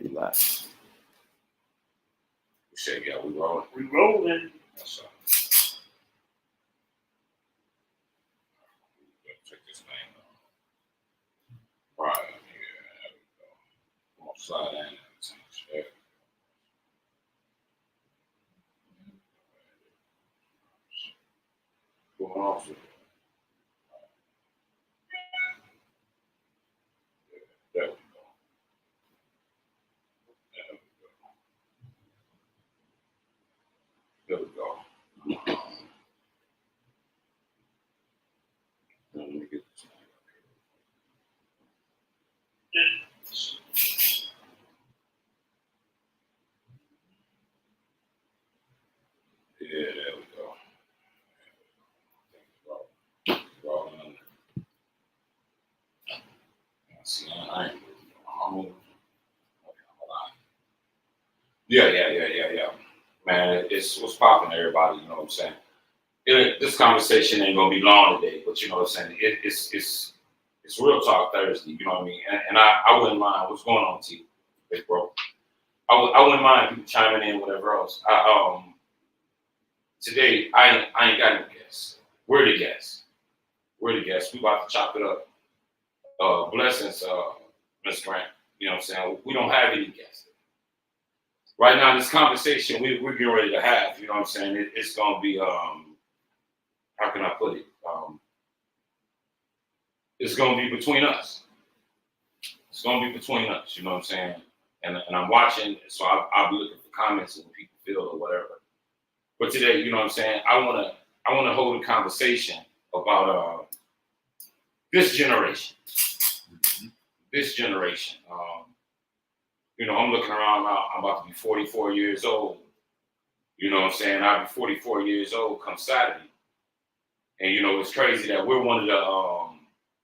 You live. We said, yeah, we rolling. We rolling. That's all. Check this thing out. Right here. There we go. I'm gonna slide that in. There. Going off with it. There we go. There we go. Let me get this thing up here. Yeah, there we go. Rolling under. See, I ain't I'm moving. Okay, hold on. Yeah. Man, it's what's popping, everybody. You know what I'm saying? This conversation ain't gonna be long today, but you know what I'm saying. It's real talk Thursday. You know what I mean? And I wouldn't mind what's going on, T, big bro. I wouldn't mind people chiming in, whatever else. Today I ain't got no guests. We're the guests. We about to chop it up. Blessings, Miss Grant. You know what I'm saying? We don't have any guests. Right now, this conversation we're getting ready to have, you know what I'm saying? It's going to be, how can I put it? It's going to be between us. It's going to be between us, you know what I'm saying? And I'm watching, so I'll be looking for comments and what people feel or whatever. But today, you know what I'm saying? I want to hold a conversation about this generation. This generation. You know, I'm looking around now. I'm about to be 44 years old. You know what I'm saying? I'll be 44 years old come Saturday. And, you know, it's crazy that we're one of the,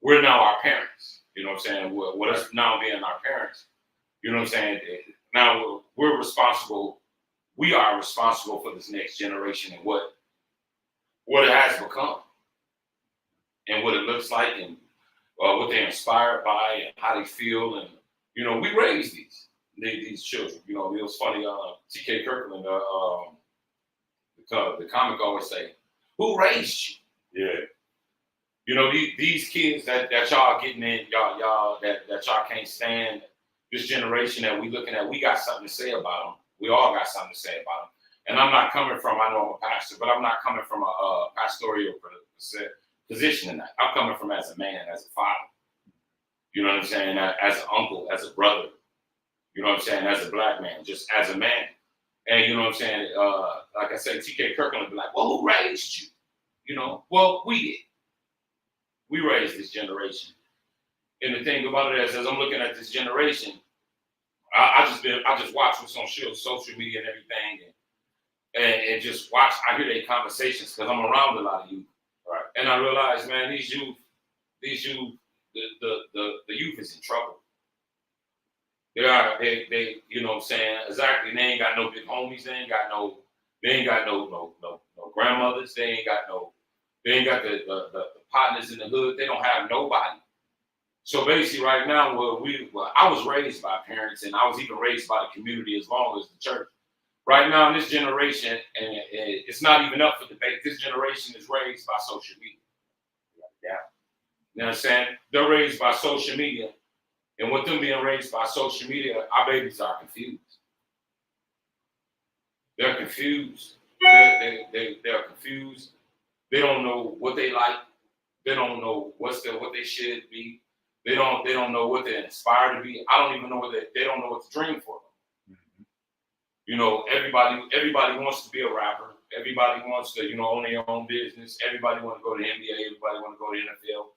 we're now our parents. You know what I'm saying? With us now being our parents, you know what I'm saying? Now we're responsible. We are responsible for this next generation and what it has become and what it looks like and what they're inspired by and how they feel. And, you know, we raised these children. You know, it was funny, T.K. Kirkland, the comic always say, who raised you? Yeah. You know, these kids that y'all getting in, y'all that y'all can't stand, this generation that we looking at, we got something to say about them. We all got something to say about them. And I'm not coming from, I know I'm a pastor, but I'm not coming from a pastoral position in that. I'm coming from as a man, as a father. You know what I'm saying? As an uncle, as a brother. You know what I'm saying? As a black man, just as a man. And you know what I'm saying? Like I said, T.K. Kirkland would be like, well, who raised you? You know, well, we did. We raised this generation. And the thing about it is, as I'm looking at this generation, I just watch what's on social media and everything, and just watch. I hear their conversations because I'm around a lot of youth, right? And I realize, man, these youth, the youth is in trouble. They, you know what I'm saying? Exactly. They ain't got no big homies. They ain't got no grandmothers. They ain't got the partners in the hood. They don't have nobody. So basically right now, I was raised by parents and I was even raised by the community as long as the church. Right now in this generation, and it's not even up for debate, this generation is raised by social media. Yeah. You know what I'm saying? They're raised by social media. And with them being raised by social media, our babies are confused. They're confused. They're confused. They don't know what they like. They don't know what they should be. They don't know what they're inspired to be. I don't even know they don't know what to dream for. Mm-hmm. You know, everybody wants to be a rapper. Everybody wants to, you know, own their own business. Everybody wants to go to the NBA. Everybody want to go to the NFL.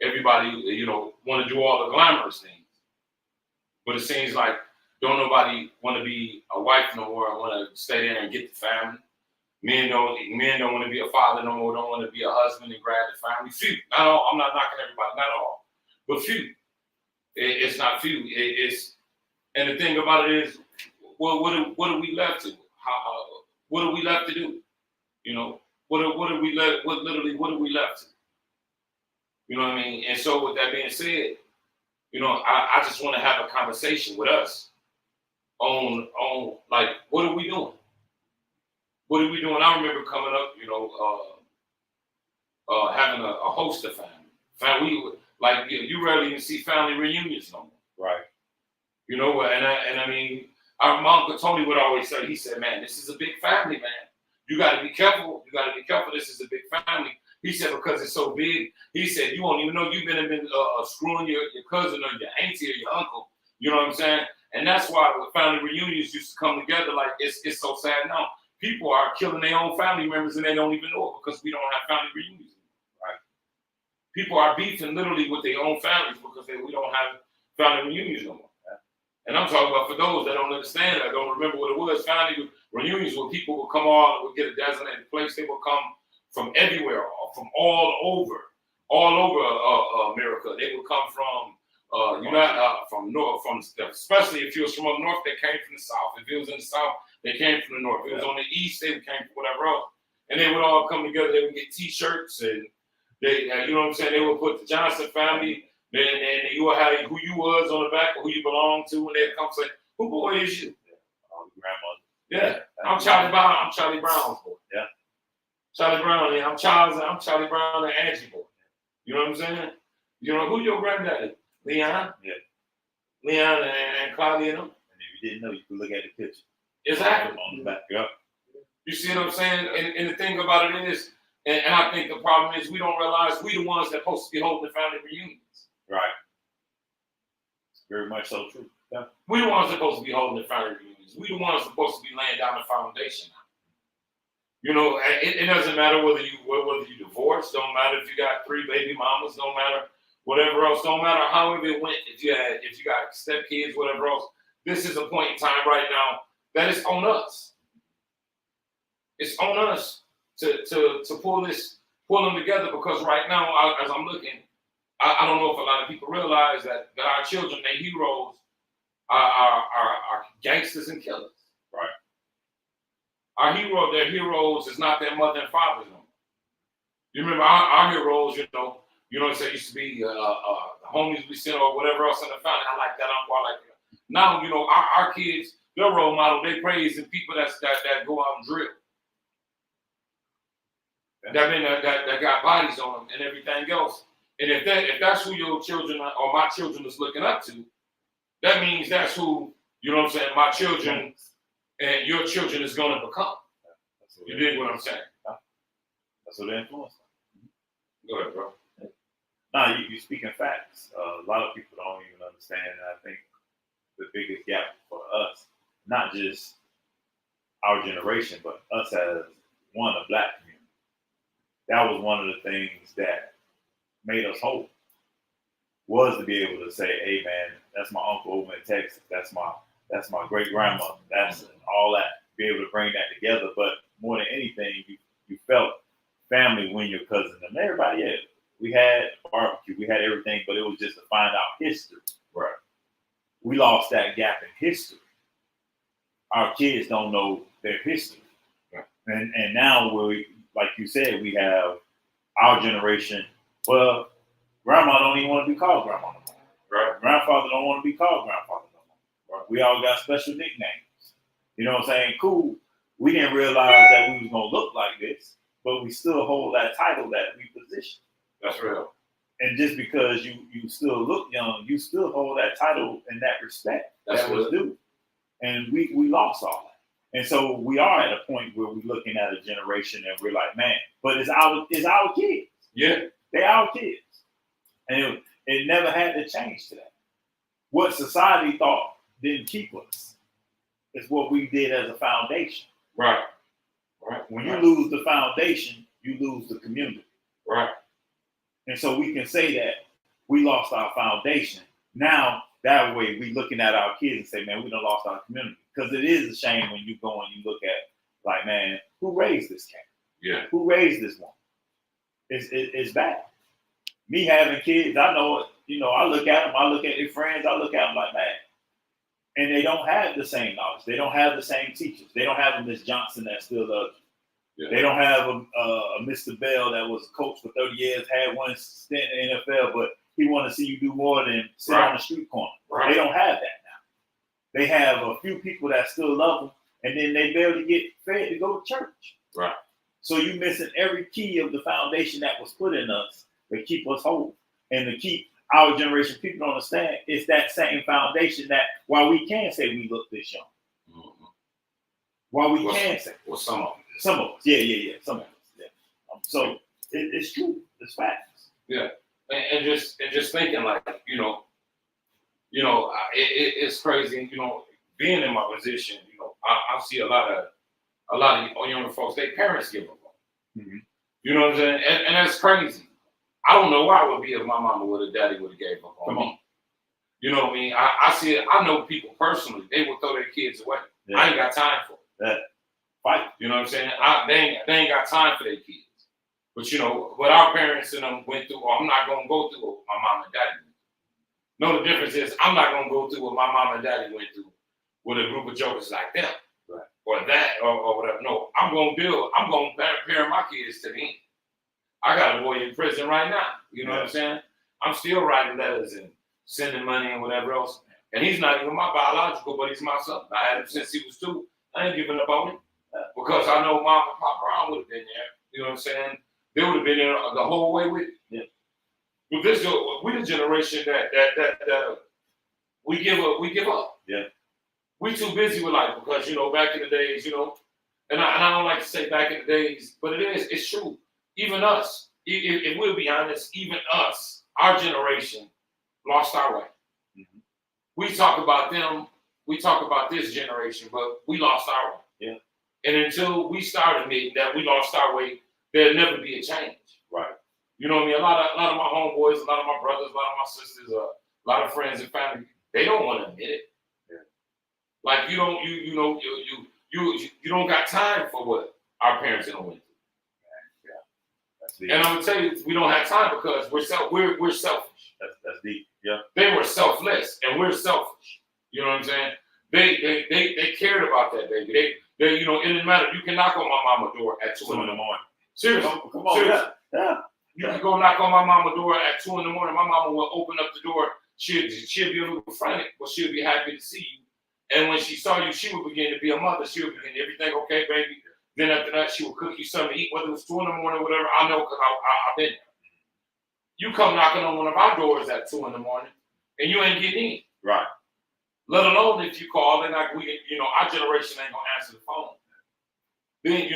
Everybody, you know, want to do all the glamorous things. But it seems like don't nobody want to be a wife no more. I want to stay there and get the family. Men don't want to be a father no more. Don't want to be a husband and grab the family. Few, not all. I'm not knocking everybody, not all, but few. It's not few. And the thing about it is, well, what are we left to? What are we left to do? You know, what are we left? What are we left to? You know what I mean? And so with that being said, you know, I just want to have a conversation with us on like, what are we doing? What are we doing? I remember coming up, having a host of family. Like you rarely even see family reunions no more. Right. You know, and I mean, my Uncle Tony would always say, he said, man, this is a big family, man. You got to be careful. You got to be careful. This is a big family. He said, because it's so big, he said, you won't even know you've been screwing your cousin or your auntie or your uncle. You know what I'm saying? And that's why the family reunions used to come together. Like, it's so sad now. People are killing their own family members and they don't even know it because we don't have family reunions. Right? People are beefing literally with their own families because we don't have family reunions no more. And I'm talking about for those that don't understand, that don't remember what it was. Family reunions where people would come all, would get a designated place. They would come from everywhere, from all over America. They would come from from north, especially if you was from up north, they came from the south. If it was in the south, they came from the north. If it was on the east, they came from whatever else. And they would all come together. They would get T-shirts and they, you know what I'm saying? They would put the Johnson family. Then you would have who you was on the back, or who you belong to, and they'd come say, "Who boy is you?" Grandmother. Yeah, I'm Charlie Brown. I'm Charlie Brown's boy. Yeah, Charlie Brown. Yeah, I'm Charlie Brown and Angie boy. You know what I'm saying? You know who your granddaddy? Leon. Yeah. Leon and Claudia. And if you didn't know, you could look at the picture. Exactly. On the back. Yeah. You see what I'm saying? And the thing about it is, and I think the problem is we don't realize we the ones that supposed to be holding the family reunions. Right. Very much so true. Yeah. We the ones supposed to be holding the family reunions. We the ones supposed to be laying down the foundation. You know, it doesn't matter whether you divorced. Don't matter if you got 3 baby mamas. Don't matter whatever else. Don't matter however it went. If you got stepkids, whatever else. This is a point in time right now that is on us. It's on us to pull them together, because right now, as I'm looking, I don't know if a lot of people realize that our children, their heroes, are gangsters and killers. Right. Their heroes is not their mother and father. No. You remember our heroes, you know what I'm saying, used to be the homies we sent or whatever else in the family. I like that, uncle, I like that. Now, you know, our kids, their role model, they praise the people that go out and drill. That got bodies on them and everything else. And if that's who your children or my children is looking up to, that means that's who, you know what I'm saying, my children and your children is going to become. You dig what I'm saying? That's what they influence. Go ahead, bro. No, you speaking facts. A lot of people don't even understand. And I think the biggest gap for us, not just our generation, but us as a black community, that was one of the things that made us whole, was to be able to say, hey man, that's my uncle over in Texas, that's my great grandmother, that's all that, be able to bring that together. But more than anything, you felt family when your cousin and everybody else. We had barbecue, we had everything, but it was just to find out history. Right. We lost that gap in history. Our kids don't know their history. Right. And now like you said, we have our generation. Well, grandma don't even want to be called grandma no more. Right. Grandfather don't want to be called grandfather no more. Right. We all got special nicknames. You know what I'm saying? Cool. We didn't realize that we was going to look like this, but we still hold that title that we position. That's real. And just because you still look young, you still hold that title and that respect that was due. And we lost all that. And so we are at a point where we're looking at a generation and we're like, man, but it's our kids. Yeah. They're our kids. And it never had to change to that. What society thought didn't keep us. It's what we did as a foundation. Right. When you lose the foundation, you lose the community. Right. And so we can say that we lost our foundation. Now, that way, we looking at our kids and say, man, we done lost our community. Because it is a shame when you go and you look at, like, man, who raised this cat? Yeah. Who raised this one? It's bad. Me having kids, I know it. You know, I look at them, I look at their friends, I look at them like, man. And they don't have the same knowledge. They don't have the same teachers. They don't have a Miss Johnson that still loves you. Yeah. They don't have a Mr. Bell that was a coach for 30 years, had one stint in the NFL, but he want to see you do more than sit on the street corner. Right. They don't have that now. they have a few people that still love them, and then they barely get fed to go to church. Right. So you're missing every key of the foundation that was put in us to keep us whole and to keep our generation. People don't understand it's that same foundation that while we can say we look this young, while we can say, well, some of them, some of us, yeah, some of us, yeah. So it's true, it's facts. Yeah, and just thinking like it's crazy. Being in my position, I see a lot of younger folks. Their parents give up on. Mm-hmm. You know what I'm saying? And that's crazy. I don't know why it would be if my mama would have, daddy would have gave up on me. You know what I mean? I see it. I know people personally. They will throw their kids away. Yeah. I ain't got time for it. Yeah. Fight. You know what I'm saying? They ain't got time for their kids. But what our parents and them went through, I'm not gonna go through what my mom and daddy went through. No, the difference is I'm not gonna go through what my mom and daddy went through with a group of jokers like them. Right. Or that or whatever. No, I'm gonna parent my kids to the end. I got a boy in prison right now. You know what I'm saying? I'm still writing letters and sending money and whatever else. And he's not even my biological, but he's my son. I had him since he was 2. I ain't giving up on him. Because I know Mom and Pop Brown would have been there. You know what I'm saying? They would have been there the whole way with it. Yeah. But we're the generation that we give up. Yeah. We too busy with life because back in the days, and I don't like to say back in the days, but it's true. Even us, if we'll be honest, even us, our generation lost our way. Mm-hmm. We talk about them, we talk about this generation, but we lost our way. Yeah. And until we start admitting that we lost our way, there'll never be a change. Right. You know what I mean? A lot of my homeboys, a lot of my brothers, a lot of my sisters, a lot of friends and family, they don't want to admit it. Yeah. Like you don't got time for what our parents didn't went through. And I'm gonna tell you, we don't have time because we're selfish. That's deep. Yeah. They were selfless, and we're selfish. You know what I'm saying? They cared about that baby. They it didn't matter. You can knock on my mama's door at 2 in the morning. Seriously, come on. Seriously. Yeah. You can go knock on my mama's door at 2 in the morning. My mama will open up the door. She'll be a little frantic, but she'll be happy to see you. And when she saw you, she would begin to be a mother. She would begin, everything okay, baby? Then after that, she would cook you something to eat, whether it was 2 in the morning or whatever. I know because I've been there. You come knocking on one of our doors at 2 in the morning, and you ain't getting in. Right. Let alone if you call, then our generation ain't gonna answer the phone. Then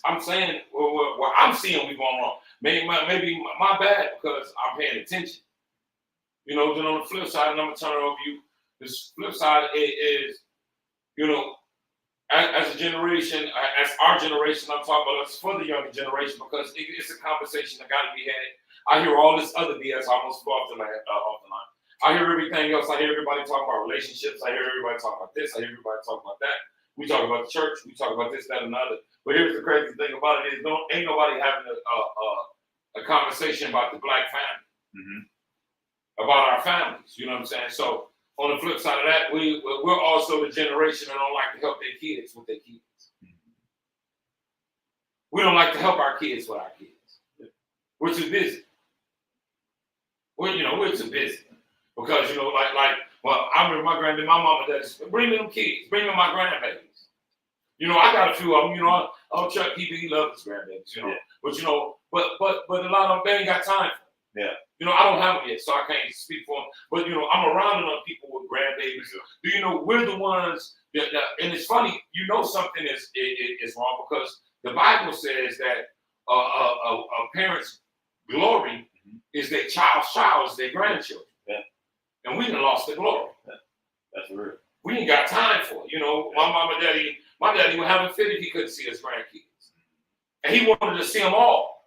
I'm saying what I'm seeing we going wrong. Maybe my bad because I'm paying attention. Then on the flip side, and I'm gonna turn it over to you. This flip side is as a generation, as our generation, I'm talking about us for the younger generation because it's a conversation that got to be had. I hear all this other BS almost fall off the line. I hear everything else. I hear everybody talk about relationships. I hear everybody talk about this. I hear everybody talk about that. We talk about the church. We talk about this, that, and the other. But here's the crazy thing about it is ain't nobody having a conversation about the black family, about our families. You know what I'm saying? So on the flip side of that, we're also the generation that don't like to help their kids with their kids. We don't like to help our kids with our kids. We're too busy. We're too busy. Because, I remember my granddad, my mama, bring me them kids, bring me my grandbabies. I got a few of them, I'll Chuck, he loves his grandbabies, Yeah. But a lot of them, they ain't got time for them. Yeah. I don't have them yet, so I can't speak for them. But, I'm around enough people with grandbabies. Do we're the ones that and it's funny, something is wrong because the Bible says that a parent's glory is their child's their grandchildren. Yeah. And we done lost the glory. Yeah. That's real. We ain't got time for it. My daddy would have a fit if he couldn't see his grandkids. And he wanted to see them all.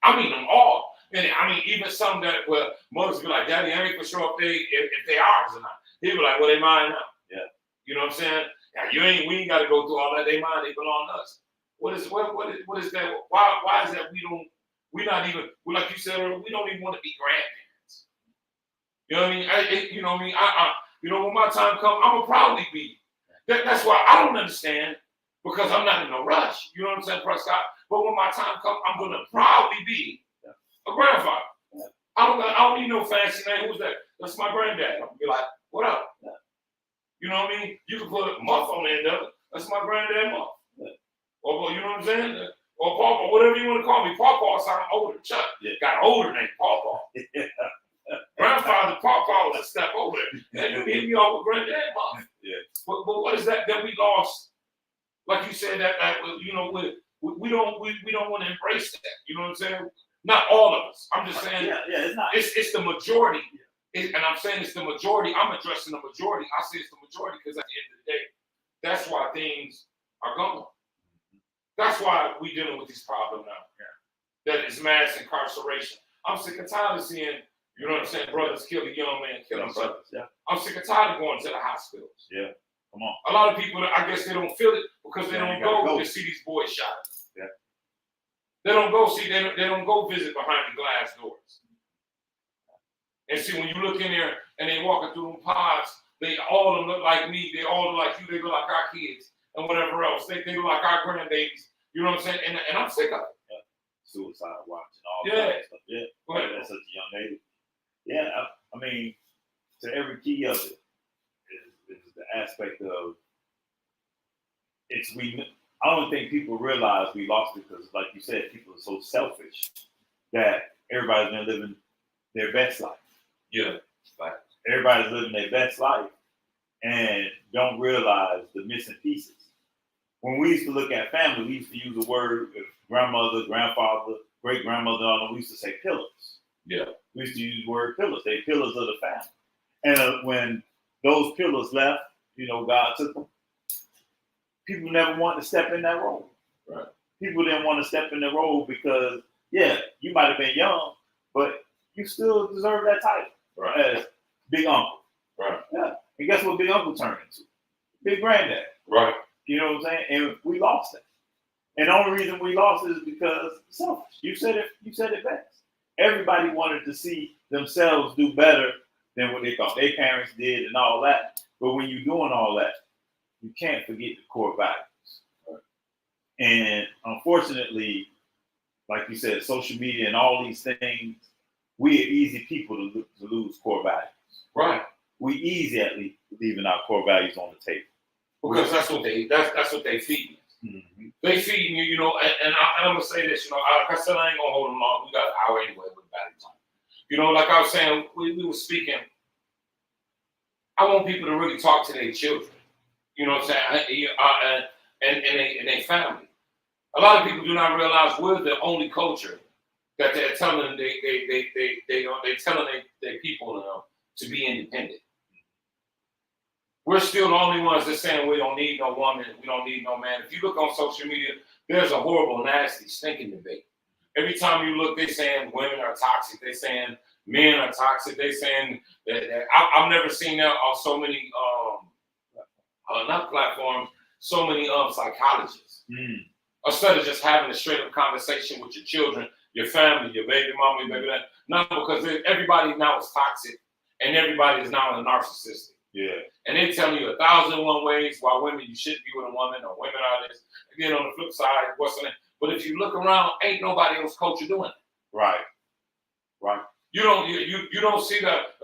I mean them all. And even some that were mothers be like, Daddy, I ain't for sure if they ours or not. He'd be like, well, they mine now. Yeah. You know what I'm saying? Now, we ain't got to go through all that. They mine, they belong to us. What is that? Why is that we're not even, like you said earlier, we don't even want to be grandparents. You know what I mean? When my time comes, I'm gonna probably be. That's why I don't understand because I'm not in a rush. You know what I'm saying, Prescott? But when my time comes, I'm gonna probably be a grandfather. Yeah. I don't need no fancy name. Who's that? That's my granddad. I'm gonna be like, what up? Yeah. You know what I mean? You can put a muff on the end of it. That's my granddad muff. Yeah. Or you know what I'm saying? Or Pawpaw, whatever you want to call me. Pawpaw sound older. Chuck got an older name, Pawpaw. Yeah. Grandfather Pawpaw was a step over there. And you hit me off with granddad muff. Yeah. But what is that we lost? Like you said, that you know, we don't want to embrace that. You know what I'm saying? Not all of us. I'm just saying. Yeah, it's not. It's the majority. And I'm saying it's the majority. I'm addressing the majority. I say it's the majority because at the end of the day, that's why things are going. That's why we're dealing with this problem now. Yeah. That is mass incarceration. I'm sick and tired of seeing, you know what I'm saying, brothers kill a young man, kill each other. Yeah. I'm sick and tired of going to the hospitals. Yeah. Come on. A lot of people, I guess they don't feel it because they don't go to see these boys shot. Yeah. They don't go see, they don't go visit behind the glass doors. And see, when you look in there and they walking through them pods, they all of them look like me. They all look like you. They look like our kids and whatever else. They look like our grandbabies. You know what I'm saying? And I'm sick of it. Yeah. Suicide watch and all that stuff. Yeah. That's such a young lady. Yeah. I mean, to every key of it is the aspect of I don't think people realize we lost it because, like you said, people are so selfish that everybody's been living their best life. Yeah. Like everybody's living their best life and don't realize the missing pieces. When we used to look at family, we used to use the word grandmother, grandfather, great grandmother, we used to say pillars. Yeah. We used to use the word pillars. They pillars of the family. And when those pillars left, you know, God took them. People never wanted to step in that role. Right. People didn't want to step in the role because, yeah, you might have been young, but you still deserve that title. Right. As Big Uncle. Right. Yeah. And guess what Big Uncle turned into? Big Granddad. Right. You know what I'm saying? And we lost it. And the only reason we lost it is because selfish. You said it best. Everybody wanted to see themselves do better than what they thought their parents did and all that. But when you're doing all that, you can't forget the core values. Right? And unfortunately, like you said, social media and all these things, we are easy people to lose core values. Right. We easy at leaving our core values on the table. Because that's what they feed you. Mm-hmm. They feed you, you know, and I'm gonna say this, you know, like I said, I ain't gonna hold them long. We got an hour anyway with batting time. You know, like I was saying, we were speaking. I want people to really talk to their children. You know what I'm saying? And their family. A lot of people do not realize we're the only culture that they're telling they telling their people to be independent. We're still the only ones that's saying we don't need no woman, we don't need no man. If you look on social media, there's a horrible, nasty, stinking debate. Every time you look, they're saying women are toxic. They're saying men are toxic. They're saying that I've never seen that on so many not platforms, so many psychologists. Instead of just having a straight up conversation with your children, your family, your baby mama, your baby dad. No, because everybody now is toxic and everybody is now a narcissistic. Yeah. And they're telling you 1,001 ways why women you shouldn't be with a woman or women are this. And then on the flip side, what's in it? But if you look around, ain't nobody else culture doing it. Right. Right. You don't see that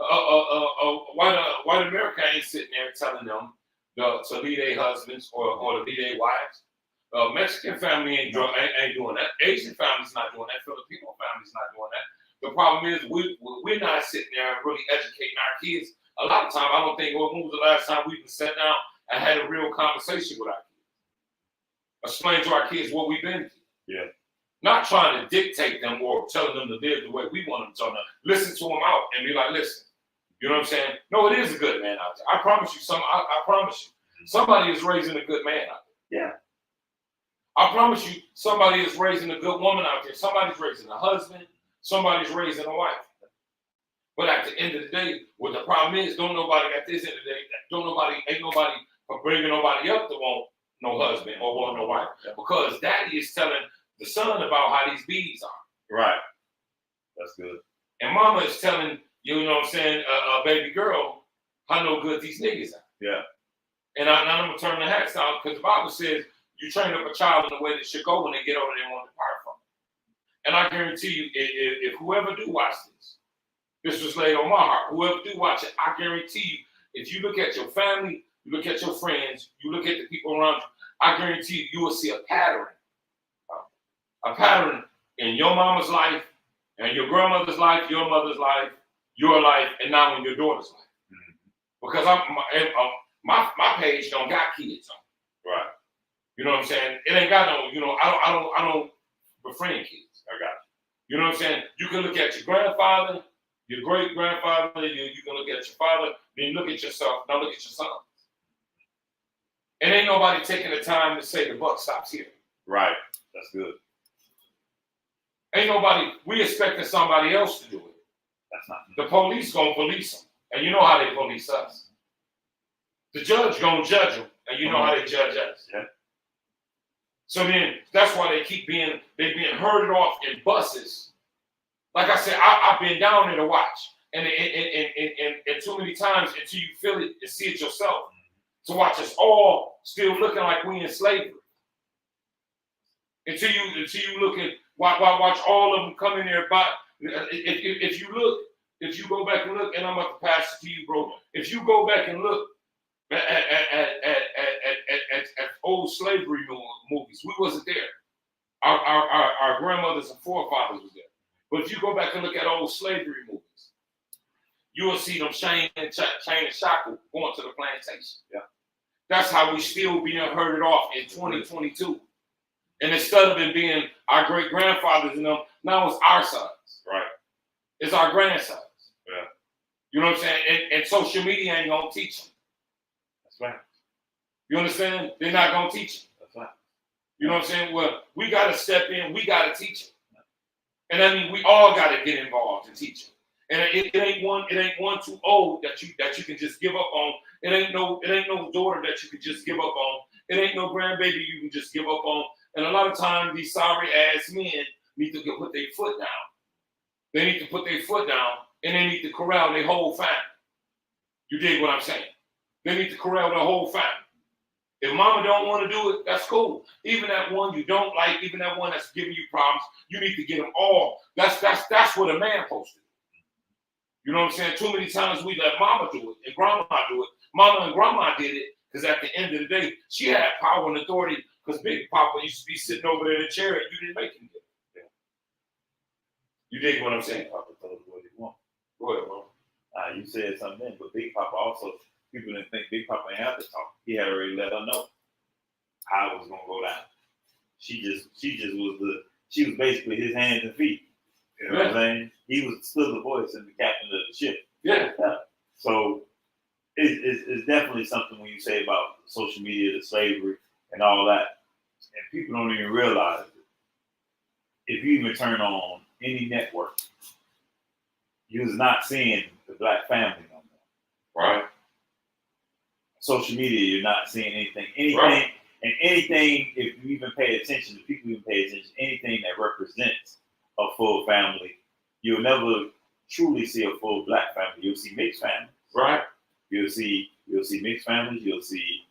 white America ain't sitting there telling them to leave their husbands or to leave their wives. Mexican family ain't doing that. Asian family's not doing that. Filipino family's not doing that. The problem is we're not sitting there and really educating our kids. A lot of time, I don't think, when was the last time we've been sat down and had a real conversation with our kids? Explain to our kids what we've been through. Yeah. Not trying to dictate them or telling them to live the way we want them to. Listen to them out and be like, listen, you know what I'm saying? No, it is a good man out there. I promise you, I promise you, somebody is raising a good man out there. Yeah. I promise you, somebody is raising a good woman out there. Somebody's raising a husband. Somebody's raising a wife. But at the end of the day, what the problem is, ain't nobody bringing nobody up to want no husband or want no wife. Because daddy is telling the son about how these bees are. Right. That's good. And mama is telling, you know what I'm saying, a baby girl, how no good these niggas are. Yeah. And I'm going to turn the hats down because the Bible says you train up a child in the way they should go when they get older, they won't depart from it. And I guarantee you, if whoever do watch this was laid on my heart. Whoever do watch it, I guarantee you, if you look at your family, you look at your friends, you look at the people around you, I guarantee you, you will see a pattern. A pattern in your mama's life, and your grandmother's life, your mother's life, your life, and now in your daughter's life. Because my page don't got kids on. Right. You know what I'm saying? It ain't got no, you know, I don't befriend kids. I got You know what I'm saying? You can look at your grandfather, your great grandfather, you can look at your father, then you look at yourself, now look at your sons. And ain't nobody taking the time to say the buck stops here. you. Right. That's good. Ain't nobody, we expecting somebody else to do it. That's not. The police gonna police them, and you know how they police us. The judge gonna judge them, and you know how they judge us. Yeah. So then that's why they being herded off in buses. Like I said, I've been down there to watch, and too many times until you feel it and see it yourself, to watch us all still looking like we in slavery. Until you look at watch all of them come in there. But if you go back and look, and I'm about to pass it to you, bro. If you go back and look at old slavery movies, we wasn't there. Our grandmothers and forefathers was there. But if you go back and look at old slavery movies, you will see them chain and shackle going to the plantation. Yeah. That's how we still being herded off in 2022. And instead of it being our great grandfathers and them, now it's our sons. Right. It's our grandsons. Yeah. You know what I'm saying? And social media ain't gonna teach them. That's right. You understand? They're not gonna teach them. That's right. You know what I'm saying? Well, we gotta step in. We gotta teach them. And I mean, we all gotta get involved and teach them. And it ain't one too old that you can just give up on. It ain't no daughter that you can just give up on. It ain't no grandbaby you can just give up on. And a lot of times these sorry ass men need to put their foot down. They need to put their foot down, and they need to corral their whole family. You dig what I'm saying? They need to corral their whole family. If mama don't want to do it, that's cool. Even that one you don't like, even that one that's giving you problems, you need to get them all. That's what a man supposed to do. You know what I'm saying? Too many times we let mama do it and grandma do it. Mama and grandma did it because at the end of the day, she had power and authority because Big Papa used to be sitting over there in the chair and you didn't make him do it. You dig what I'm saying? Papa told us what he wanted. Go ahead, bro. You said something then, but Big Papa also, people didn't think Big Papa ain't have to talk. He had already let her know how it was gonna go down. She was basically his hands and feet. You know what I'm saying? He was still the voice and the captain of the ship. Yeah. So it's definitely something when you say about social media, the slavery, and all that, and people don't even realize it. If you even turn on any network, you're not seeing the black family no more. Right. Social media, you're not seeing anything. Right. And anything, if you even pay attention, if people even pay attention, anything that represents a full family, you'll never truly see a full black family. You'll see mixed families. Right. You'll see mixed families. You'll see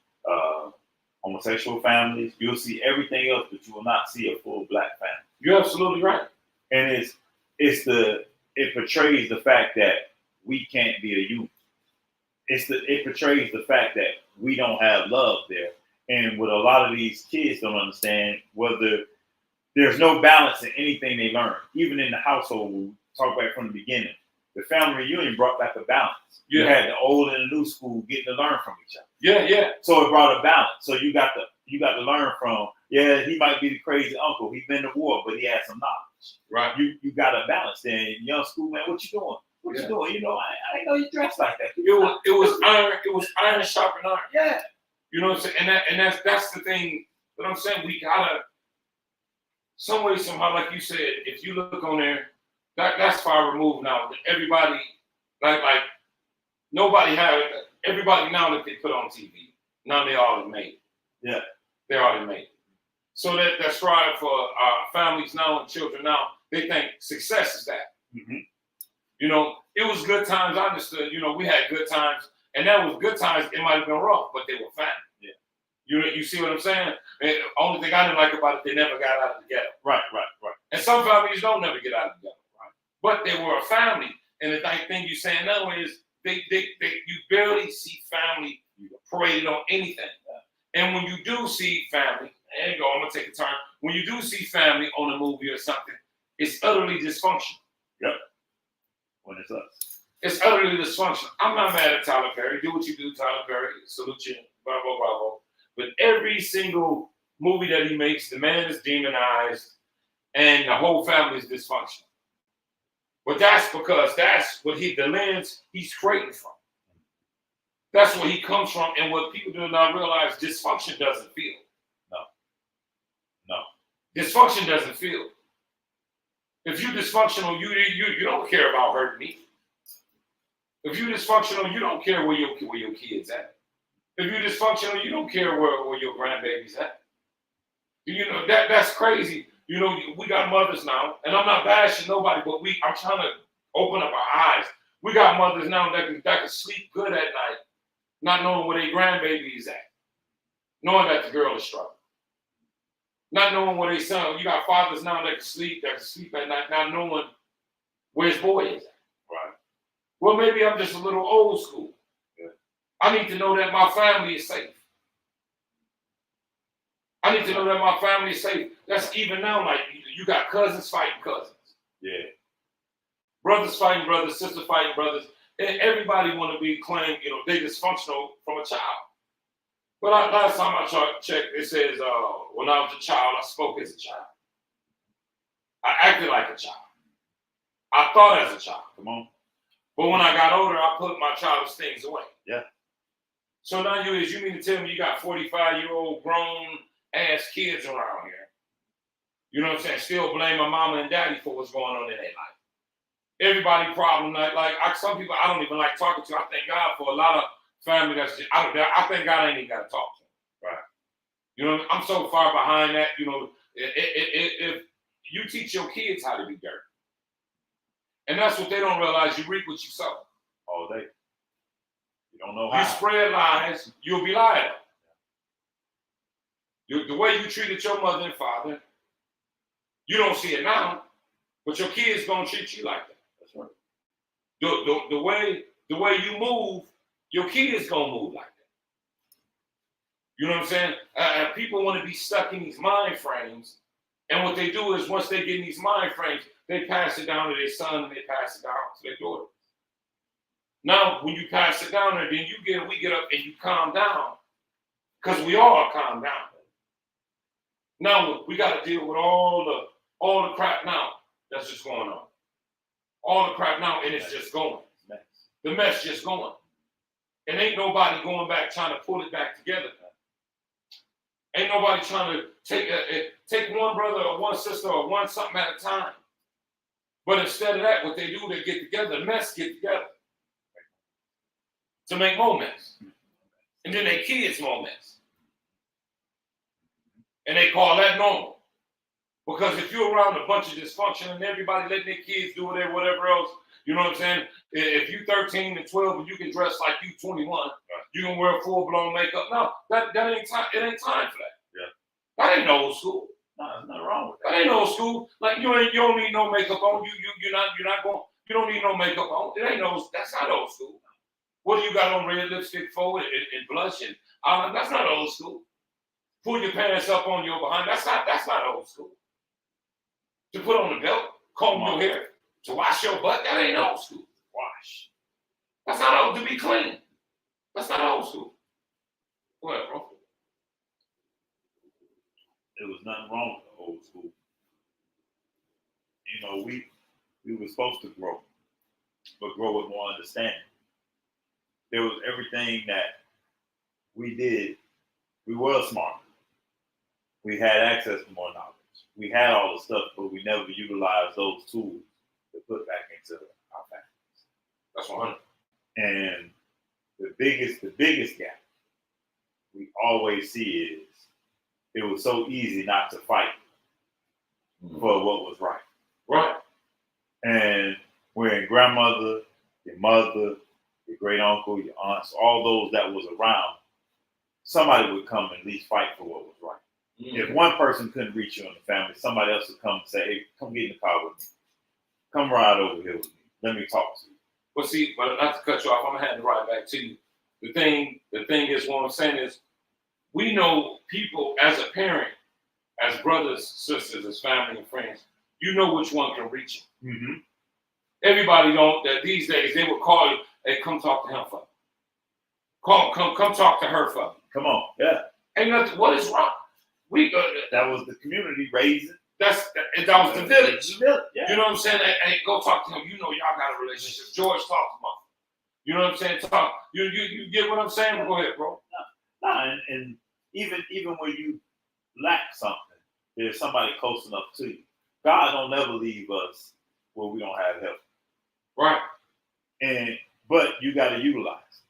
homosexual families. You'll see everything else, but you will not see a full black family. You're absolutely right. And it portrays the fact that we can't be a unit. It portrays the fact that we don't have love there. And what a lot of these kids don't understand, whether there's no balance in anything they learn, even in the household. We talk back from the beginning. The family reunion brought back a balance. Yeah. You had the old and the new school getting to learn from each other. Yeah, yeah. So it brought a balance. So you got to learn from. Yeah, he might be the crazy uncle. He's been to war, but he had some knowledge. Right. You got a balance there. Young school man, what you doing? What you doing? You know, I didn't know you dressed like that. It was iron sharpened iron. Yeah. You know what I'm saying? And that's the thing that I'm saying. We gotta some way, somehow, like you said, if you look on there, that's far removed now. Everybody like nobody have everybody now that they put on TV. Now they already made it. Yeah. They already made it. So that strive for families now and children now, they think success is that. Mm-hmm. You know, it was good times. I understood. You know, we had good times, and that was good times. It might have been rough, but they were family. Yeah. You see what I'm saying? And the only thing I didn't like about it, they never got out of the ghetto. Right. And some families don't never get out of the ghetto, right? But they were a family. And the thing you're saying now is you barely see family parade rated on anything. And when you do see family, there you go, I'm gonna take a turn. When you do see family on a movie or something, it's utterly dysfunctional. Yep. When it's us. It's utterly dysfunctional. I'm not mad at Tyler Perry. Do what you do, Tyler Perry. Salute you. Bravo, bravo. But every single movie that he makes, the man is demonized and the whole family is dysfunctional. But that's because that's what the lens he's creating from. That's where he comes from. And what people do not realize, dysfunction doesn't feel. No. Dysfunction doesn't feel. If you're dysfunctional, you don't care about hurting me. If you're dysfunctional, you don't care where your kids at. If you're dysfunctional, you don't care where your grandbaby's at. You know, that's crazy. You know, we got mothers now, and I'm not bashing nobody, but I'm trying to open up our eyes. We got mothers now that can sleep good at night, not knowing where their grandbaby is at, knowing that the girl is struggling. Not knowing where they son. You got fathers now that can sleep at night, not knowing where his boy is at. Right. Well, maybe I'm just a little old school. Yeah. I need to know that my family is safe. I need to know that my family is safe. That's even now, like, you got cousins fighting cousins. Yeah. Brothers fighting brothers, sisters fighting brothers. And everybody want to be claimed, you know, they dysfunctional from a child. But last time I checked, it says, when I was a child, I spoke as a child. I acted like a child. I thought as a child. Come on. But when I got older, I put my childish things away. Yeah. So now you mean to tell me you got 45-year-old grown-ass kids around here, you know what I'm saying, still blame my mama and daddy for what's going on in their life. Everybody problem, some people I don't even like talking to. I thank God for a lot of family that's just, I thank God I ain't even got to talk to them. Right. You know, I'm so far behind that, you know, if you teach your kids how to be dirty, and that's what they don't realize, you reap what you sow. All day. You don't know how. You spread lies, you'll be lied on. The way you treated your mother and father, you don't see it now, but your kids gonna treat you like that. That's right. The way you move, your kids gonna move like that. You know what I'm saying? People want to be stuck in these mind frames, and what they do is once they get in these mind frames, they pass it down to their son and they pass it down to their daughter. Now, when you pass it down there, then we get up and you calm down, because we all calm down. Now we got to deal with all the crap now that's just going on. All the crap now, and it's just going. The mess just going. And ain't nobody going back trying to pull it back together. Ain't nobody trying to take one brother or one sister or one something at a time. But instead of that, what they do, they get together, the mess get together to make more mess. And then they kids more mess. And they call that normal. Because if you're around a bunch of dysfunction and everybody letting their kids do whatever else, you know what I'm saying? If you 13 and 12 and you can dress like you 21, you can wear full-blown makeup. No, that ain't time. It ain't time for that. Yeah. That ain't old school. No, there's nothing wrong with that. That ain't old school. Like you don't need no makeup on. You don't need no makeup on. It ain't that's not old school. What do you got on red lipstick for and blush and that's not old school. Pull your pants up on your behind. That's not old school. To put on the belt, comb your hair, to wash your butt, that ain't old school. Wash. That's not old to be clean. That's not old school. Go ahead, bro. There was nothing wrong with the old school. You know, we were supposed to grow, but grow with more understanding. There was everything that we did. We were smart. We had access to more knowledge. We had all the stuff, but we never utilized those tools to put back into our families. That's 100. And the biggest gap we always see is it was so easy not to fight for what was right. Right. And when grandmother, your mother, your great uncle, your aunts, all those that was around, somebody would come and at least fight for what was right. If one person couldn't reach you in the family, somebody else would come and say, hey, come get in the car with me. Come ride over here with me. Let me talk to you. But see, but not to cut you off, I'm going to hand it right back to you. the thing is, what I'm saying is, we know people as a parent, as brothers, sisters, as family and friends, you know which one can reach you. Mm-hmm. Everybody don't, that these days, they would call you, hey, come talk to him for me. Come talk to her for me. Come on, yeah. Ain't nothing, what is wrong? That was the community raising. That was the village. Yeah. You know what I'm saying? Hey, go talk to him. You know y'all got a relationship. George, talk to him. You know what I'm saying? Talk. You get what I'm saying? Go ahead, bro. Nah, and even when you lack something, there's somebody close enough to you. God don't never leave us where we don't have help. Right. But you got to utilize,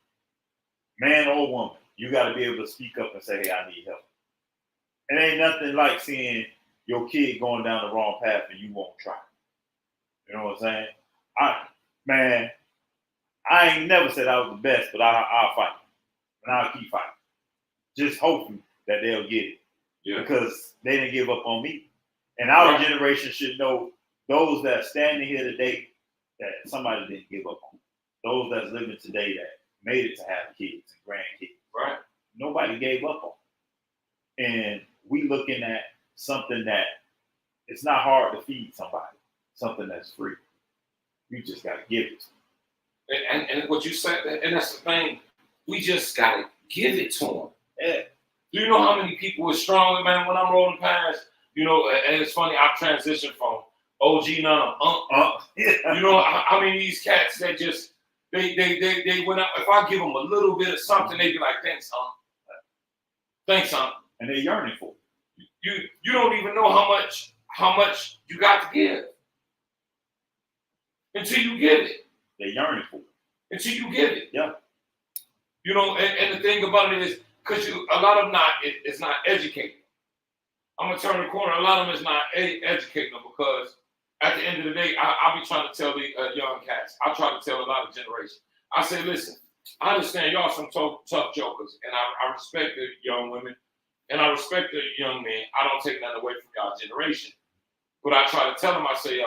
man or woman, you got to be able to speak up and say, hey, I need help. It ain't nothing like seeing your kid going down the wrong path and you won't try. You know what I'm saying? I ain't never said I was the best, but I'll fight. And I'll keep fighting. Just hoping that they'll get it. Yeah. Because they didn't give up on me. And our generation should know, those that are standing here today, that somebody didn't give up on. Those that's living today that made it to have kids and grandkids. Right. Nobody gave up on. And we looking at something that it's not hard to feed somebody, something that's free. You just got to give it to them. And what you said, and that's the thing, we just got to give it to them. Yeah. Do you know how many people are strong, man, when I'm rolling past? You know, and it's funny, I've transitioned from OG now to Yeah. You know, I mean, these cats that just, they went out. If I give them a little bit of something, they be like, thanks, son. Thanks, son. And they're yearning for it. You don't even know how much you got to give until you give it. They're yearning for it. Until you give it. Yeah. You know, and the thing about it is, because a lot of them it's not educating. I'm going to turn the corner. A lot of them is not educating them, because at the end of the day, I be trying to tell the young cats. I try to tell a lot of generations. I say, listen, I understand y'all some tough jokers, and I respect the young women, and I respect the young men. I don't take nothing away from y'all generation. But I try to tell them, I say,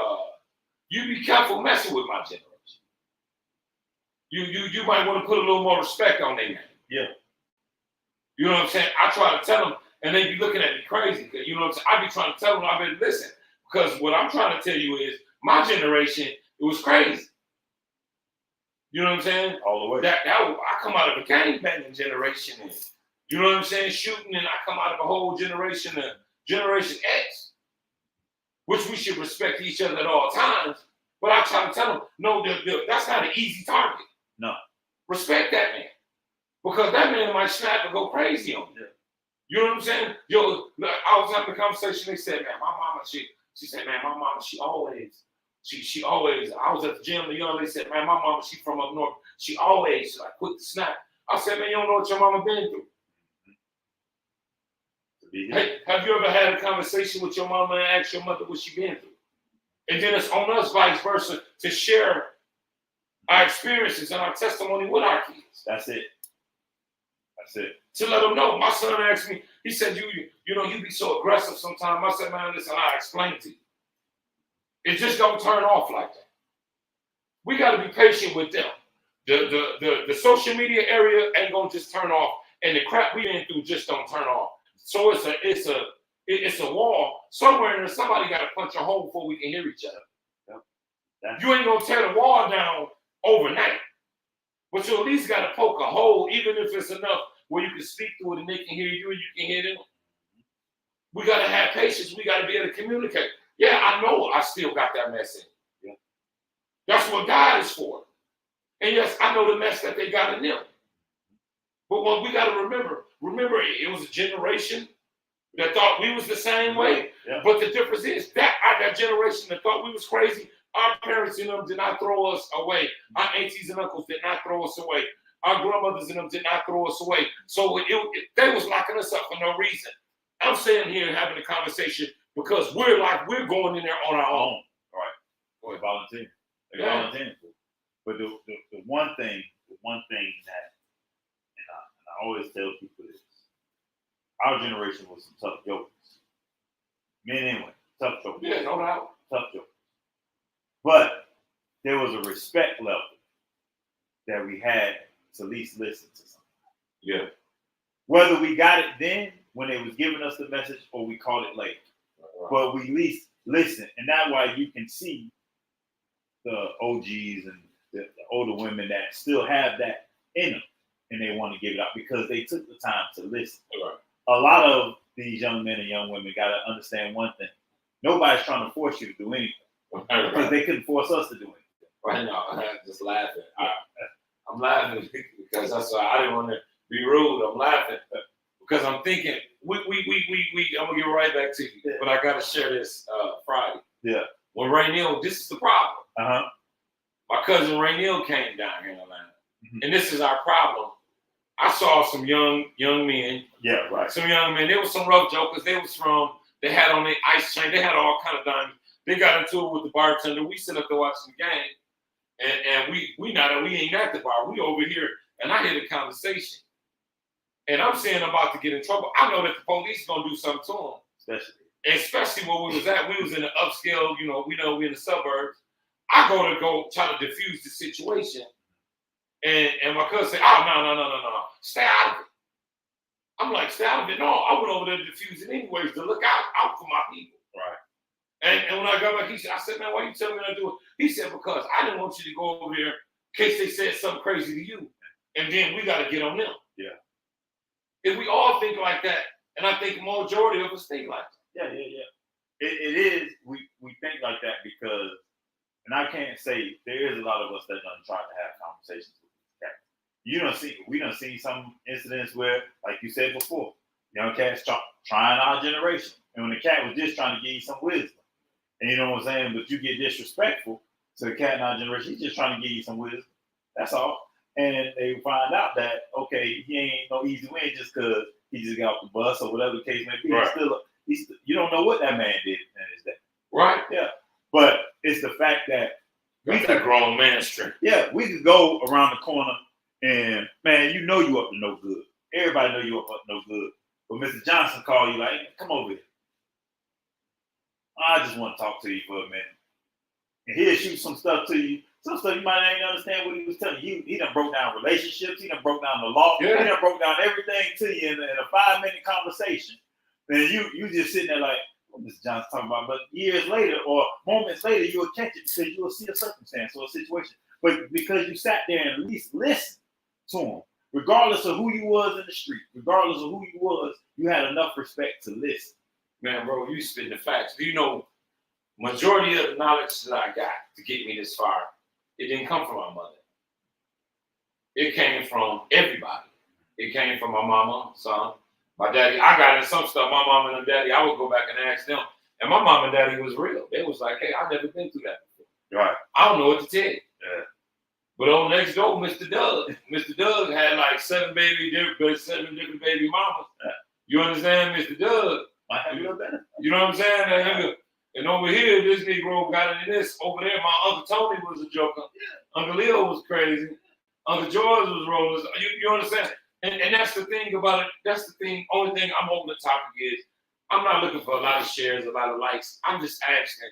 you be careful messing with my generation. You might want to put a little more respect on their name. Yeah. You know what I'm saying? I try to tell them, and they be looking at me crazy. You know what I'm saying? I be trying to tell them, I better listen. Because what I'm trying to tell you is, my generation, it was crazy. You know what I'm saying? All the way. I come out of a gang-banging generation. And, you know what I'm saying? Shooting, and I come out of a whole generation, Generation X, which we should respect each other at all times. But I try to tell them, no, that's not an easy target. No. Respect that man. Because that man might snap and go crazy on you. Yeah. You know what I'm saying? Yo, I was having a conversation. They said, man, my mama, she said, man, my mama, she always, I was at the gym, the young lady said, man, my mama, she from up north. She always, like, quick to snap. I said, man, you don't know what your mama been through. Mm-hmm. Hey, have you ever had a conversation with your mama and asked your mother what she been through? And then it's on us, vice versa, to share our experiences and our testimony with our kids. That's it. To let them know. My son asked me, he said, you know, you be so aggressive sometimes. I said, man, listen, I explained to you. It just don't turn off like that. We got to be patient with them. The social media area ain't gonna just turn off, and the crap we been through just don't turn off. So it's a wall somewhere, and somebody got to punch a hole before we can hear each other. Yep. You ain't gonna tear the wall down overnight, but you at least got to poke a hole, even if it's enough where you can speak through it and they can hear you and you can hear them. We got to have patience. We got to be able to communicate. Yeah, I know I still got that mess in. Yeah. That's what God is for. And yes, I know the mess that they got in them. But what we got to remember it was a generation that thought we was the same way. Yeah. But the difference is that generation that thought we was crazy, our parents and them did not throw us away. Our aunties and uncles did not throw us away. Our grandmothers and them did not throw us away. So they was locking us up for no reason. I'm sitting here having a conversation because we're going in there on our own. All right. We're volunteering. They're volunteering. But the one thing that, and I always tell people this, our generation was some tough jokers. Men anyway, tough jokers. Yeah, no doubt. Tough jokers. But there was a respect level that we had to at least listen to something. Yeah. Whether we got it then when they was giving us the message or we caught it late. Right. But we at least listen. And that's why you can see the OGs and the older women that still have that in them and they want to give it out because they took the time to listen. Right. A lot of these young men and young women got to understand one thing. Nobody's trying to force you to do anything because they couldn't force us to do anything. Right now, I'm just laughing. I'm laughing because that's why I didn't want to be rude. I'm laughing because I'm thinking, I'm going to get right back to you, but I got to share this Friday. Yeah. When Raynell, this is the problem. Uh-huh. My cousin Raynell came down here in Atlanta, and this is our problem. I saw some young men. Yeah, right. Some young men. There was some rough jokers. They had on their ice chain. They had all kind of diamonds. They got into it with the bartender. We sit up there watching the game, and we ain't at the bar. We over here, and I hear the conversation, and I'm saying I'm about to get in trouble. I know that the police gonna do something to them, especially where we was at. We was in the upscale. We in the suburbs. I go try to diffuse the situation. And my cousin said, "Oh, no. Stay out of it." I'm like, "Stay out of it?" No, I went over there to diffuse it anyways to look out for my people. Right. And when I got back, I said, "Man, why you telling me to do it?" He said, "Because I didn't want you to go over there in case they said something crazy to you. And then we got to get on them." Yeah. If we all think like that, and I think the majority of us think like that. Yeah. It is, we think like that because, and I can't say, there is a lot of us that done try to have conversations with these cats. We done seen some incidents where, like you said before, young cats trying our generation. And when the cat was just trying to give you some wisdom. And you know what I'm saying? But you get disrespectful to the cat in our generation. He's just trying to give you some wisdom. That's all. And they find out that, okay, he ain't no easy win just because he just got off the bus or whatever the case may be. Right. You don't know what that man did in his day. Right? Yeah. But it's the fact that That's a grown man strength. yeah, we could go around the corner and, man, you know you up to no good. Everybody know you up to no good. But Mr. Johnson called you like, hey, come over here. I just want to talk to you for a minute. And he'll shoot some stuff to you. Some stuff you might not even understand what he was telling you. He done broke down relationships. He done broke down the law. Yeah. He done broke down everything to you in a 5-minute conversation. Then you just sitting there like, what Mr. Johnson talking about? But years later or moments later, you'll catch it because you'll see a circumstance or a situation. But because you sat there and at least listened to him, regardless of who you was in the street, regardless of who you was, you had enough respect to listen. Man, bro, you spitting the facts. Do you know, majority of the knowledge that I got to get me this far, it didn't come from my mother. It came from everybody. It came from my mama, son, my daddy. I got in some stuff, my mama and daddy, I would go back and ask them. And my mom and daddy was real. They was like, hey, I've never been through that before. Right. I don't know what to tell you. Yeah. But on next door, Mr. Doug. Mr. Doug had like 7 different baby mamas. You understand, Mr. Doug? Might have a little better. You know what I'm saying? And over here, this Negro got into this. Over there, my Uncle Tony was a joker. Yeah. Uncle Leo was crazy. Uncle George was rolling. You understand? And that's the thing about it. That's the thing. Only thing I'm on the topic is I'm not looking for a lot of shares, a lot of likes. I'm just asking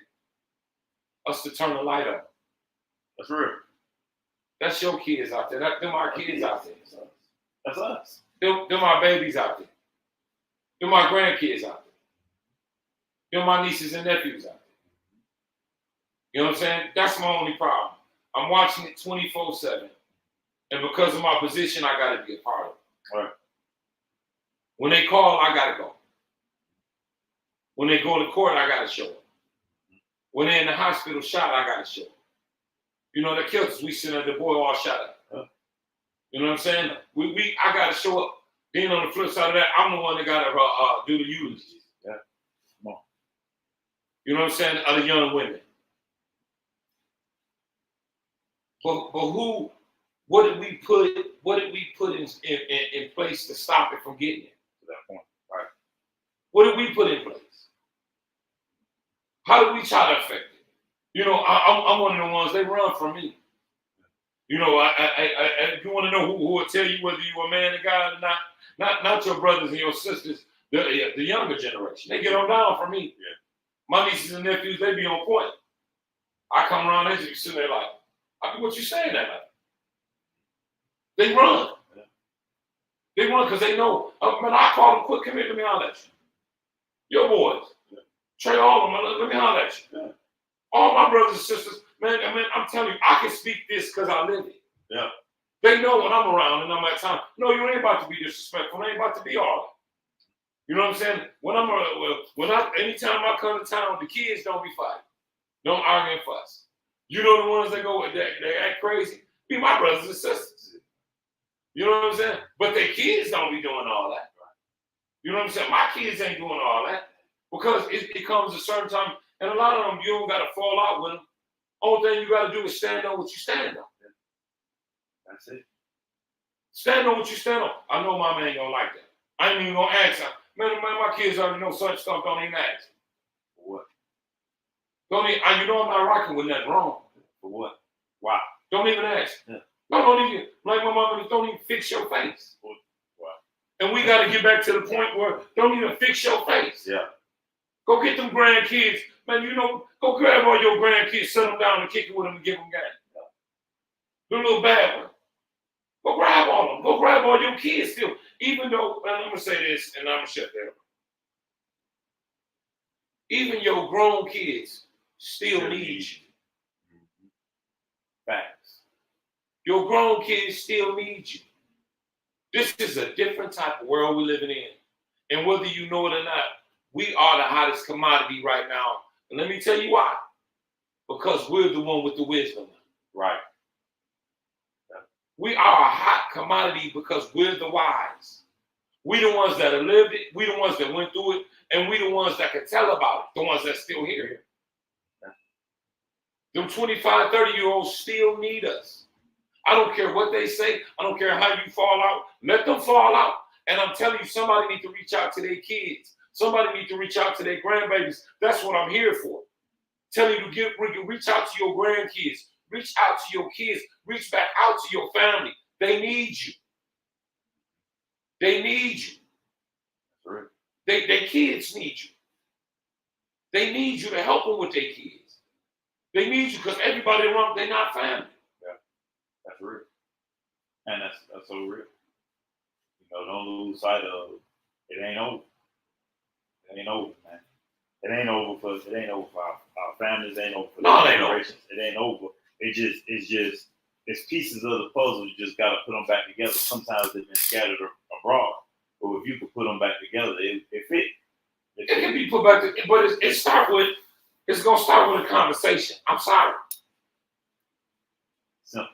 us to turn the light on. That's real. That's your kids out there. Them our kids out there. That's us. Them our babies out there. Them my grandkids out there. Them my nieces and nephews out there. You know what I'm saying? That's my only problem. I'm watching it 24/7. And because of my position, I got to be a part of it. Right. When they call, I got to go. When they go to court, I got to show up. When they're in the hospital shot, I got to show up. You know, the killers, we send the boy all shot up. Huh? You know what I'm saying? I got to show up. Then on the flip side of that, I'm the one that got to do the eulogy. Yeah. Come on. You know what I'm saying? Other young women. But what did we put in place to stop it from getting it to that point? Right. What did we put in place? How did we try to affect it? You know, I'm one of the ones, they run from me. You know, if you want to know who will tell you whether you're a man or God or not your brothers and your sisters, the younger generation. They get on down from me. Yeah. My nieces and nephews, they be on point. I come around, they just sit there like, what you saying that like? They run. They run because they know. Man, I call them quick. Come here, let me holler at you. Your boys. Trey, all of them, let me holler at you. All my brothers and sisters, man, I'm telling you, I can speak this because I live it. Yeah. They know when I'm around and I'm at time. No, you ain't about to be disrespectful. I ain't about to be all that. You know what I'm saying? Anytime I come to town, the kids don't be fighting. Don't argue and fuss. You know the ones that they act crazy? Be my brothers and sisters. You know what I'm saying? But their kids don't be doing all that. You know what I'm saying? My kids ain't doing all that. Because it comes a certain time, and a lot of them, you don't got to fall out with them. Only thing you got to do is stand on what you stand on. That's it. Stand on what you stand on. I know my man ain't gonna like that. I ain't even gonna ask him. Man, my kids already know such stuff. Don't even ask. For what? Don't even. You know I'm not rocking with nothing wrong. For what? Why? Don't even ask. Yeah. No, don't even. Like my mama, don't even fix your face. Why? And we got to get back to the point where don't even fix your face. Yeah. Go get them grandkids. Man, go grab all your grandkids, sit them down and kick it with them and give them game. The little bad one. Go grab all of them. Go grab all your kids still. Even though, and I'm going to say this, and I'm going to shut that up. Even your grown kids still need you. Facts. Your grown kids still need you. This is a different type of world we're living in. And whether you know it or not, we are the hottest commodity right now. And let me tell you why. Because we're the one with the wisdom. Right. We are a hot commodity because we're the wise. We the ones that have lived it. We the ones that went through it. And we the ones that can tell about it. The ones that still here. Them 25, 30-year-olds still need us. I don't care what they say. I don't care how you fall out. Let them fall out. And I'm telling you, somebody need to reach out to their kids. Somebody need to reach out to their grandbabies. That's what I'm here for. Telling you to reach out to your grandkids. Reach out to your kids. Reach back out to your family. They need you. They need you. Right. Their kids need you. They need you to help them with their kids. They need you because everybody around, they're not family. Yeah, that's real. And that's so real. You know, don't lose sight of it ain't over. It ain't over, man. It ain't over for our families. It ain't over for the generations. It ain't over. It's pieces of the puzzle. You just got to put them back together. Sometimes they've been scattered abroad, but if you could put them back together, it fit. It can be put back together, but it's gonna start with a conversation. I'm sorry. Simple.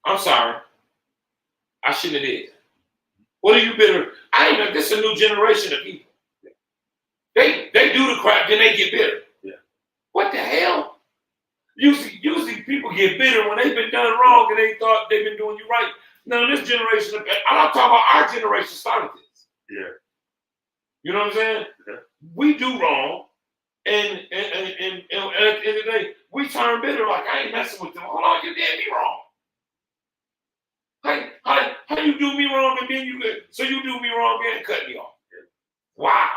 I'm sorry. I shouldn't have did. What are you bitter? I ain't know. This is a new generation of people. Yeah. They do the crap, then they get bitter. Yeah. What the hell? Usually people get bitter when they've been done wrong and they thought they've been doing you right. Now this generation, I'm not talking about our generation started this. Yeah. You know what I'm saying? Yeah. We do wrong, and at the end of the day, we turn bitter like I ain't messing with them. Hold on, you did me wrong. How you do me wrong and then you do me wrong and cut me off? Wow.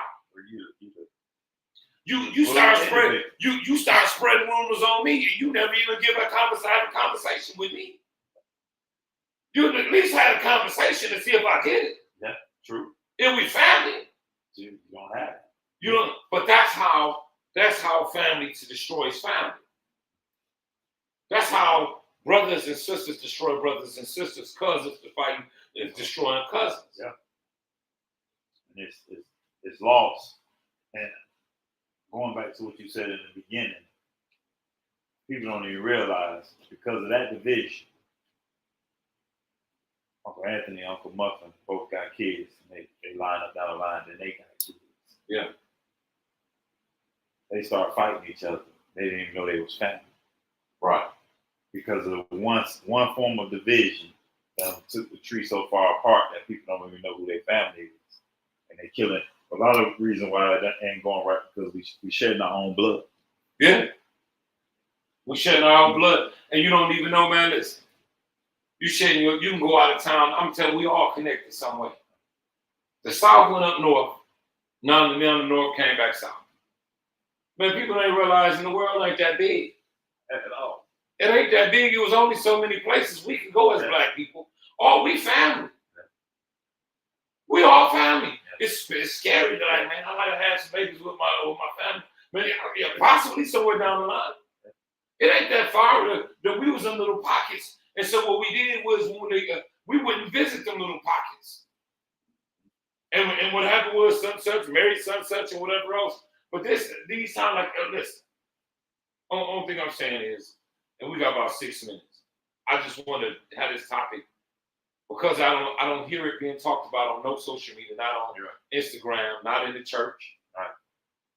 You start spreading rumors on me and you never even have a conversation with me. You at least had a conversation to see if I get it. Yeah, true. If we family. You don't have it. You know, but that's how family destroys family. That's how brothers and sisters destroy brothers and sisters. Cousins fighting is destroying cousins. Yeah. And it's lost. And going back to what you said in the beginning, people don't even realize because of that division, Uncle Anthony and Uncle Muffin both got kids. And they line up down the line, then they got kids. Yeah. They start fighting each other. They didn't even know they was family. Right. Because of one form of division that took the tree so far apart that people don't even know who their family is. And they killing. A lot of the reason why that ain't going right because we shedding our own blood. Yeah. We shedding our own blood. And you don't even know, man, listen. You can go out of town. I'm telling you, we all connected some way. The South went up north. Now the north came back south. Man, people ain't realizing the world ain't that big at all. It ain't that big. It was only so many places we can go as black people. Oh, we family. We all family. It's scary that like, man, I might have had some babies with my family. Maybe, yeah, possibly somewhere down the line. It ain't that far. That we was in little pockets, and so what we did was when we wouldn't visit them little pockets. And what happened was such married such and whatever else. But these times like listen. Only thing I'm saying is, and we got about 6 minutes. I just want to have this topic because I don't hear it being talked about on no social media, not on Instagram, not in the church,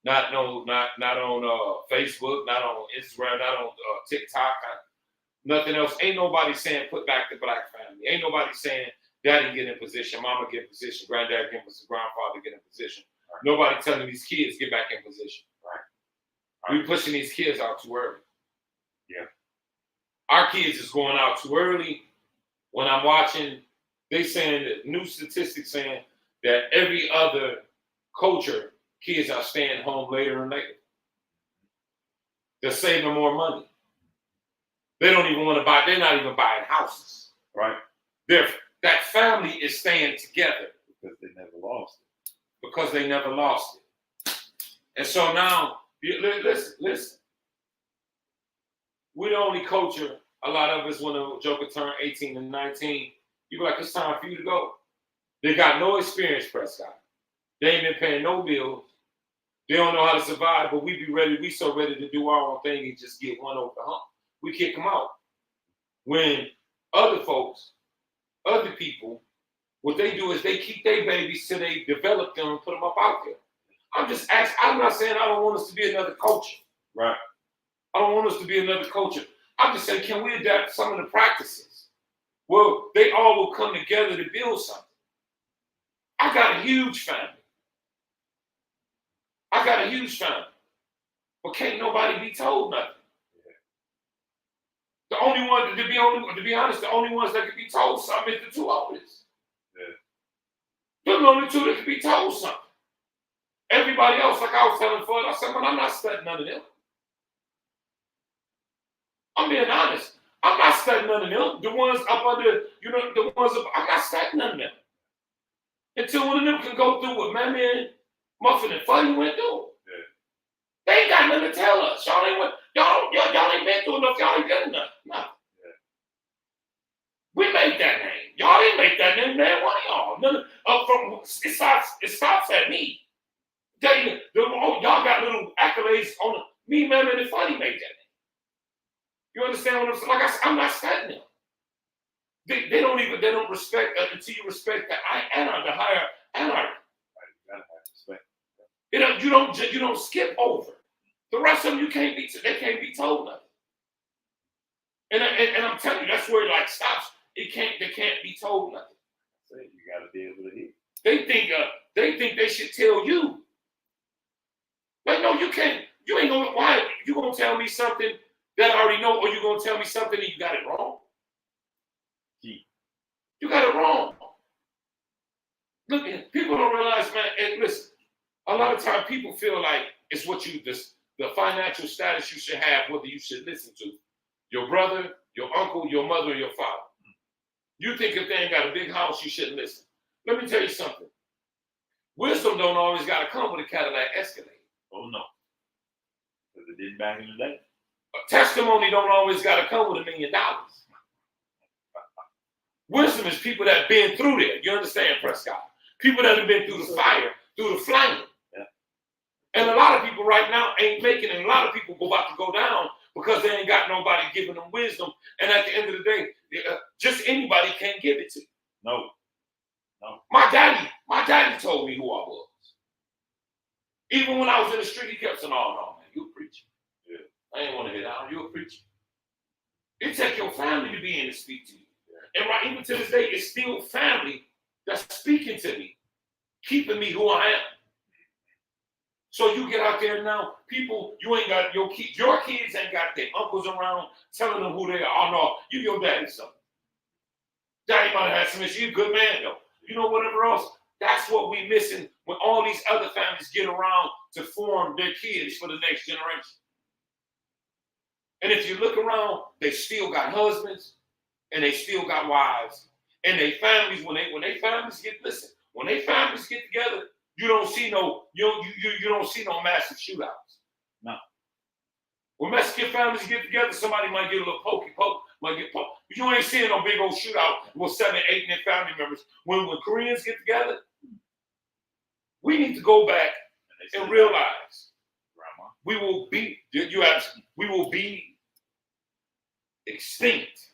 not on Facebook, not on Instagram, not on TikTok, nothing else. Ain't nobody saying put back the black family. Ain't nobody saying daddy get in position, mama get in position, granddad get in position, grandfather get in position. Right. Nobody telling these kids get back in position. Right. We pushing these kids out too early. Yeah. Our kids is going out too early. When I'm watching, they saying that new statistics saying that every other culture, kids are staying home later and later. They're saving more money. They don't even want to buy, they're not even buying houses. Right. That family is staying together. Because they never lost it. Because they never lost it. And so now, listen. We're the only culture, a lot of us, when a joker turn 18 and 19, you be like, it's time for you to go. They got no experience, Prescott. They ain't been paying no bills. They don't know how to survive, but we so ready to do our own thing and just get one over the hump. We kick them out. When other folks, other people, what they do is they keep their babies till they develop them and put them up out there. I'm just asking, I'm not saying I don't want us to be another culture. Right. I don't want us to be another culture. I'm just saying, can we adapt some of the practices? Well, they all will come together to build something. I got a huge family. But can't nobody be told nothing. The only one, to be honest, the only ones that can be told something is the two oldest. Yeah. They're the only two that can be told something. Everybody else, like I was telling Fud, I said, man, I'm not studying none of them. I'm being honest. I'm not studying none of them. The ones up under, the ones up, I'm not studying none of them. Until one of them can go through what my man, Muffin and Fuddy went through. Yeah. They ain't got nothing to tell us. Y'all ain't been through enough. Y'all ain't done enough. No. Yeah. We made that name. Y'all didn't make that name, man. One of y'all. It stops at me. Y'all got little accolades on me, man, and Fuddy made that name. You understand what I'm saying? Like I said, I'm not studying them. They don't respect until you respect the higher anarchy. Right, you gotta have respect. You don't skip over. The rest of them they can't be told nothing. And I'm telling you, that's where it like stops. They can't be told nothing. So you gotta be able to hear. They think they should tell you. Like, no, you can't. You ain't gonna. Why? You gonna tell me something that I already know, or you gonna tell me something and you got it wrong? You got it wrong. Look, people don't realize, man. And listen, a lot of times people feel like it's what the financial status you should have, whether you should listen to your brother, your uncle, your mother, or your father. You think if they ain't got a big house, you shouldn't listen. Let me tell you something. Wisdom don't always got to come with a Cadillac Escalade. Oh no, because it didn't back in the day. A testimony don't always got to come with $1 million. Wisdom is people that been through there. You understand, Prescott? People that have been through the fire, through the flame. Yeah. And a lot of people right now ain't making it. And a lot of people about to go down because they ain't got nobody giving them wisdom. And at the end of the day, just anybody can't give it to you. No. My daddy told me who I was. Even when I was in the street, he kept saying, "Oh no, man, you a preacher." Yeah. I ain't want to hear that. You a preacher. It take your family to be in to speak to you. And right, even to this day, it's still family that's speaking to me, keeping me who I am. So you get out there now, people, you ain't got your kids ain't got their uncles around telling them who they are. Oh no, you your daddy's son. Daddy might have had some issue. You a good man though. You know, whatever else. That's what we missing when all these other families get around to form their kids for the next generation. And if you look around, they still got husbands and they still got wives And they families, when they families get together, you don't see no massive shootouts. No. When Mexican families get together, somebody might get a little pokey, might get poked. But you ain't seeing no big old shootout with 7, 8 of their family members. When Koreans get together, we need to go back and realize we will be extinct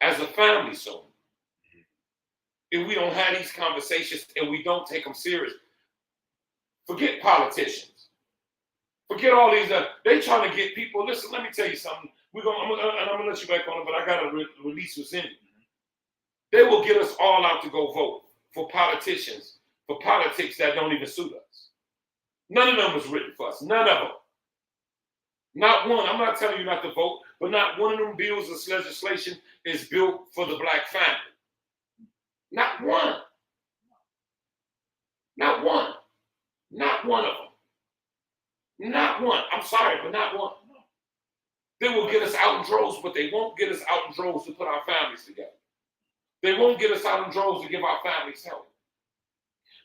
as a family soon if we don't have these conversations and we don't take them serious. Forget politicians. Forget all these. They trying to get people. Listen, let me tell you something. I'm gonna let you back on it, but I gotta release what's in it. They will get us all out to go vote for politicians, for politics that don't even suit us. None of them was written for us. None of them. Not one. I'm not telling you not to vote, but not one of them bills or legislation is built for the black family. Not one. Not one. Not one of them. Not one. I'm sorry, but not one. They will get us out in droves, but they won't get us out in droves to put our families together. They won't get us out in droves to give our families help.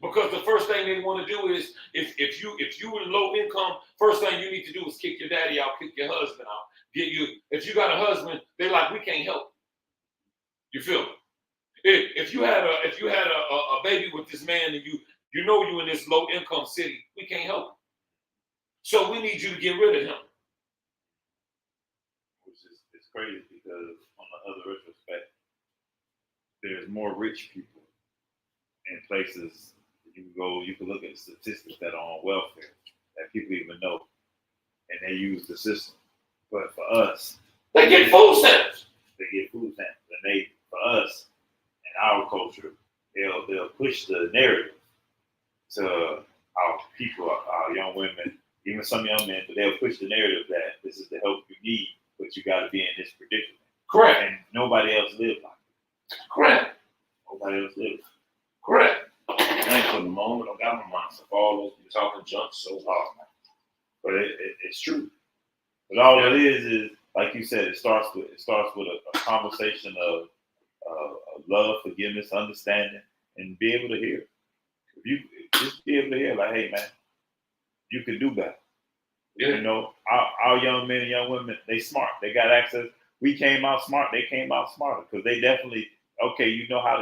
Because the first thing they want to do is, if you in low income, first thing you need to do is kick your daddy out, kick your husband out. If you got a husband, they're like, we can't help you. You feel me? If you had a baby with this man and you know you in this low income city, we can't help you. So we need you to get rid of him. Which is it's crazy because on the other retrospect, there's more rich people in places. You can look at the statistics that are on welfare that people even know, and they use the system. But for us, they get food stamps. They get food stamps, and for us in our culture, they'll push the narrative to our people, our young women, even some young men, but they'll push the narrative that this is the help you need, but you got to be in this predicament. Correct. And nobody else lives like it. Correct. Nobody else lives. Correct. I ain't putting them on, but I got my mind to follow. You're talking junk so hard, man. But it's true. But all it is like you said, it starts with a conversation of love, forgiveness, understanding, and be able to hear. If you just be able to hear, like, hey man, you can do better. Yeah. You know, our young men and young women, they smart. They got access. We came out smart. They came out smarter because they definitely you know how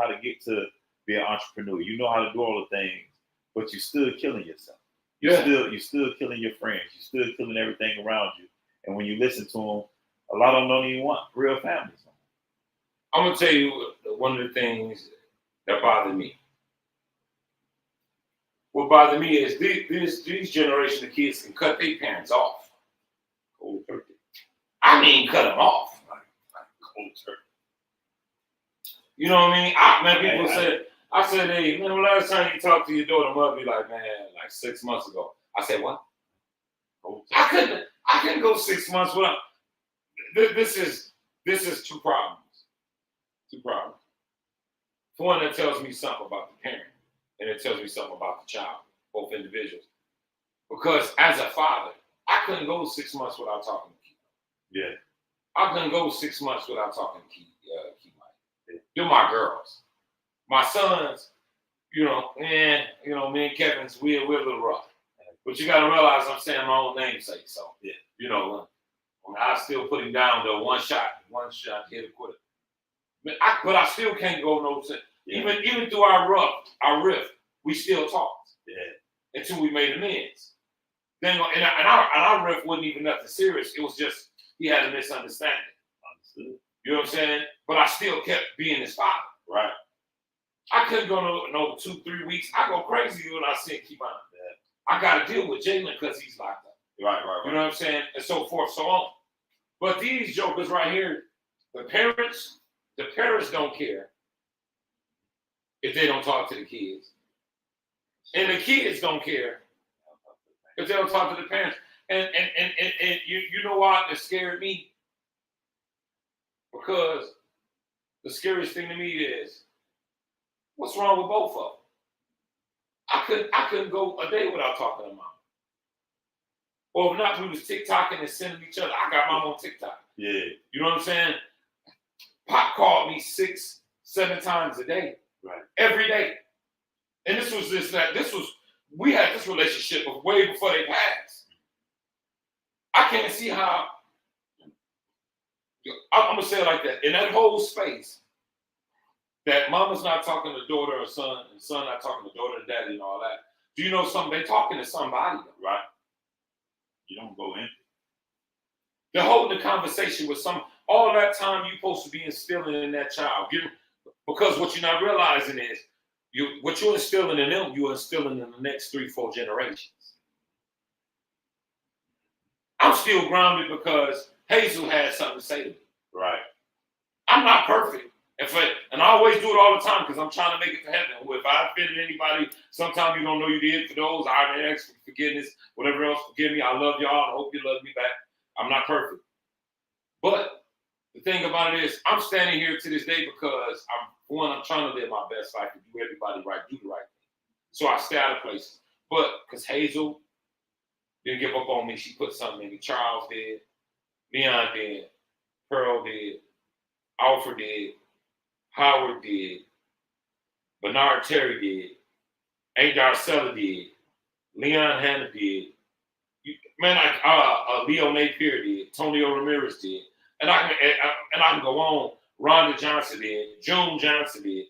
to get to be an entrepreneur. You know how to do all the things, but you still killing yourself. You're still killing your friends. You're still killing everything around you. And when you listen to them, a lot of them don't even want real families. I'm gonna tell you one of the things that bothered me. What bothered me is these generation of kids can cut their parents off. Cold turkey. I mean, cut them off. Like cold turkey. You know what I mean? I said, hey, man, the last time you talked to your daughter, mother be like, man, like 6 months ago. I said, what? I couldn't go 6 months without. This is two problems. Two problems. For one, that tells me something about the parent, and it tells me something about the child, both individuals. Because as a father, I couldn't go 6 months without talking to Keith. Yeah. I couldn't go 6 months without talking to Keith. They're my girls. My sons, me and Kevin's, we're a little rough. But you got to realize I'm saying my own namesake. So, I still put him down to one shot, hit a quitter. But I still can't go no. Even through our rift, we still talked. Yeah. Until we made amends. Then and our rift wasn't even nothing serious. It was just he had a misunderstanding. Understood. You know what I'm saying? But I still kept being his father. Right. I couldn't go no 2-3 weeks. I go crazy when I see keep on. Yeah. I got to deal with Jalen because he's locked up. Right. You know what I'm saying? And so forth, so on. But these jokers right here, the parents don't care if they don't talk to the kids. And the kids don't care if they don't talk to the parents. And you know why it scared me? Because the scariest thing to me is, what's wrong with both of them? I couldn't go a day without talking to mom. Or if not, we was TikToking and sending each other. I got mom on TikTok. Yeah. You know what I'm saying? Pop called me six 7 times a day, Right. every day. And we had this relationship way before they passed. I can't see how, I'm gonna say it like that. In that whole space, that mama's not talking to daughter or son, and son not talking to daughter and daddy and all that. Do you know something? They're talking to somebody, Right. You don't go in. they're holding a conversation with some. All that time you're supposed to be instilling in that child. Because what you're not realizing is, what you're instilling in them, you're instilling in the next 3-4 generations. I'm still grounded because Hazel had something to say to me. Right. I'm not perfect. And I always do it all the time because I'm trying to make it to heaven. If I offended anybody, sometimes you don't know you did. For those, I ask for forgiveness. Whatever else, forgive me. I love y'all. I hope you love me back. I'm not perfect. But the thing about it is, I'm standing here to this day because I'm trying to live my best life and do everybody right, do the right thing. So I stay out of places. But because Hazel didn't give up on me, she put something in me. Charles did. Leon did. Pearl did. Alfred did. Howard did. Bernard Terry did. A. Darcella did. Leon Hanna did. Leo Napier did. Tonio Ramirez did. And I can go on. Rhonda Johnson did. June Johnson did.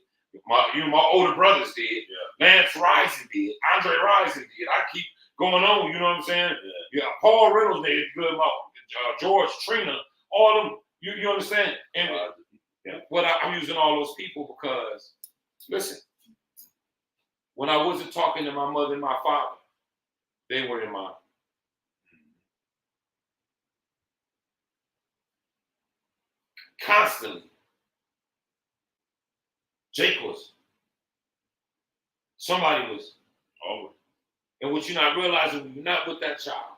My older brothers did. Yeah. Lance Rising did. Andre Rising did. I keep going on. You know what I'm saying? Yeah. Paul Reynolds did. Good. George Trina. All of them. You understand? And I'm using all those people because, listen, when I wasn't talking to my mother and my father, they were in my. Constantly. Jake was. Somebody was. Always. And what you're not realizing, when you're not with that child,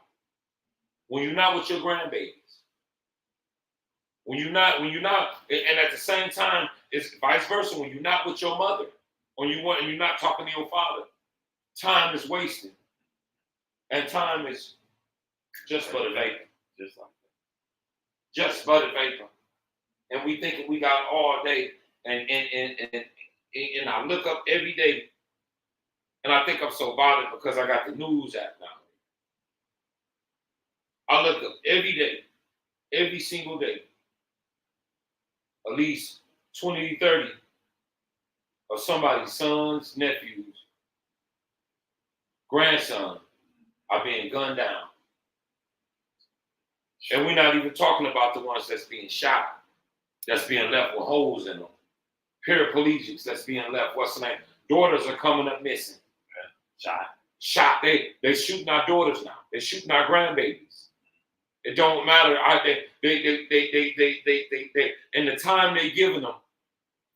when you're not with your grandbabies, when you're not, and at the same time, it's vice versa. When you're not with your mother, and you're not talking to your father, time is wasted, and time is just but a vapor, just like that, just but a vapor. And we think we got all day, and I look up every day, and I think I'm so bothered because I got the news app now. I look up every day, every single day, at least 20 to 30 of somebody's sons, nephews, grandson are being gunned down. And we're not even talking about the ones that's being shot, that's being left with holes in them. Paraplegics that's being left, what's the name? Daughters are coming up missing. Shot. They shooting our daughters now. They're shooting our grandbabies. It don't matter. They and the time they're giving them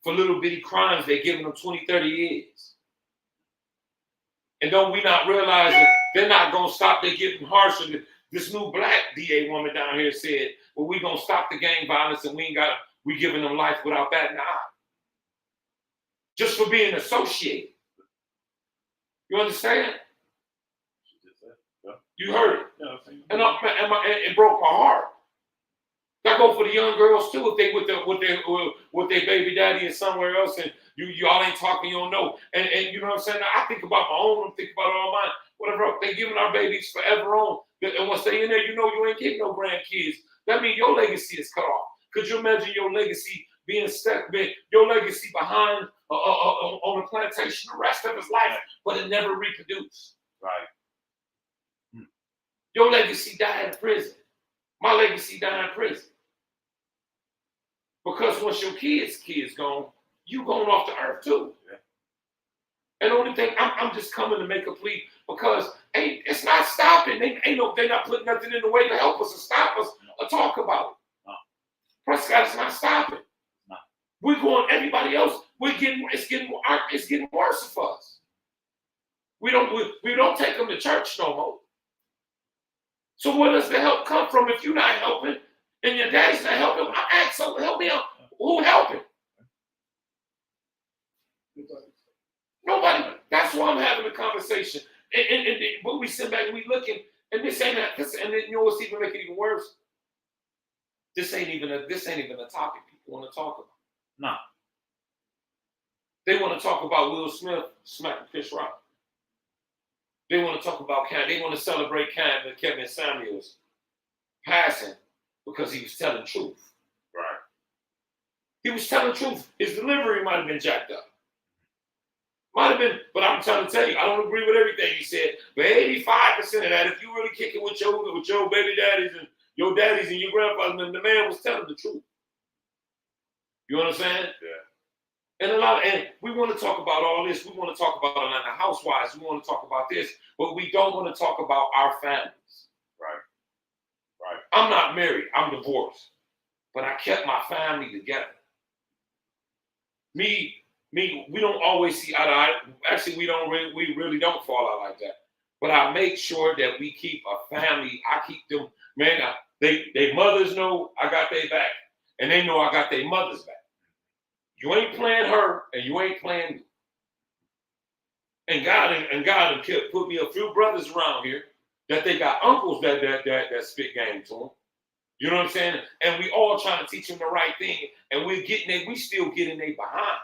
for little bitty crimes, they're giving them 20, 30 years. And don't we not realize that they're not going to stop. They're getting harsher. This new black DA woman down here said, well, we're going to stop the gang violence and we giving them life without that and eye. Just for being associated. You understand? You heard it. And it broke my heart. That go for the young girls too. If they with their baby daddy and somewhere else, and y'all ain't talking, you don't know. And you know what I'm saying? I think about my own. I'm thinking about all mine. Whatever they giving our babies forever on. And once they in there, you know you ain't getting no grandkids. That means your legacy is cut off. Could you imagine your legacy being stuck, your legacy behind on a plantation the rest of his life, but it never reproduced? Right. Your legacy died in prison. My legacy died in prison. Because once your kids gone, you going off the earth too. Yeah. And the only thing, I'm just coming to make a plea because it's not stopping. They're not putting nothing in the way to help us or stop us or talk about it. No. Prescott is not stopping. No. We're going, everybody else, it's getting worse for us. We don't take them to church no more. So where does the help come from if you're not helping and your daddy's not helping? I ask someone, help me out. Who helping? Nobody. That's why I'm having a conversation. But we sit back and we looking, and this ain't this, and then you know what's even making it even worse? This ain't even a topic people want to talk about. No. They want to talk about Will Smith smacking Chris Rock. They want to talk about Cam. They want to celebrate Kevin Samuels passing because he was telling truth. Right. He was telling truth. His delivery might have been jacked up. Might have been, but I'm trying to tell you, I don't agree with everything he said. But 85% of that, if you really kick it with your baby daddies and your daddies and your grandfathers, the man was telling the truth. You understand? Yeah. And we want to talk about all this. We want to talk about Atlanta housewives. We want to talk about this, but we don't want to talk about our families. Right. Right. I'm not married. I'm divorced, but I kept my family together. Me, we don't always see eye to eye. Actually, we really don't fall out like that. But I make sure that we keep a family. I keep them, man. They mothers know I got their back, and they know I got their mother's back. You ain't playing her, and you ain't playing me. And God put me a few brothers around here that they got uncles that spit game to them. You know what I'm saying? And we all trying to teach them the right thing, and we still getting they behind.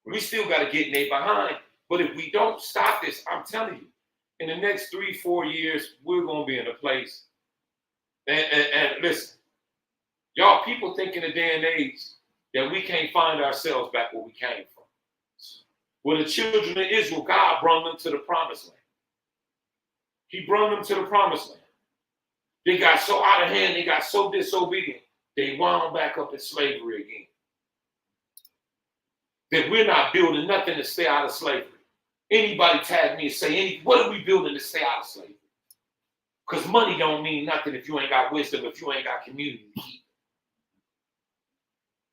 We still got to get in their behind. But if we don't stop this, I'm telling you, in the next 3-4 years, we're going to be in a place. And listen, y'all, people think in a day and age that we can't find ourselves back where we came from. When the children of Israel, God brought them to the promised land. He brought them to the promised land. They got so out of hand, they got so disobedient, they wound back up in slavery again. That we're not building nothing to stay out of slavery. Anybody tag me and say, what are we building to stay out of slavery? Because money don't mean nothing if you ain't got wisdom, if you ain't got community to keep.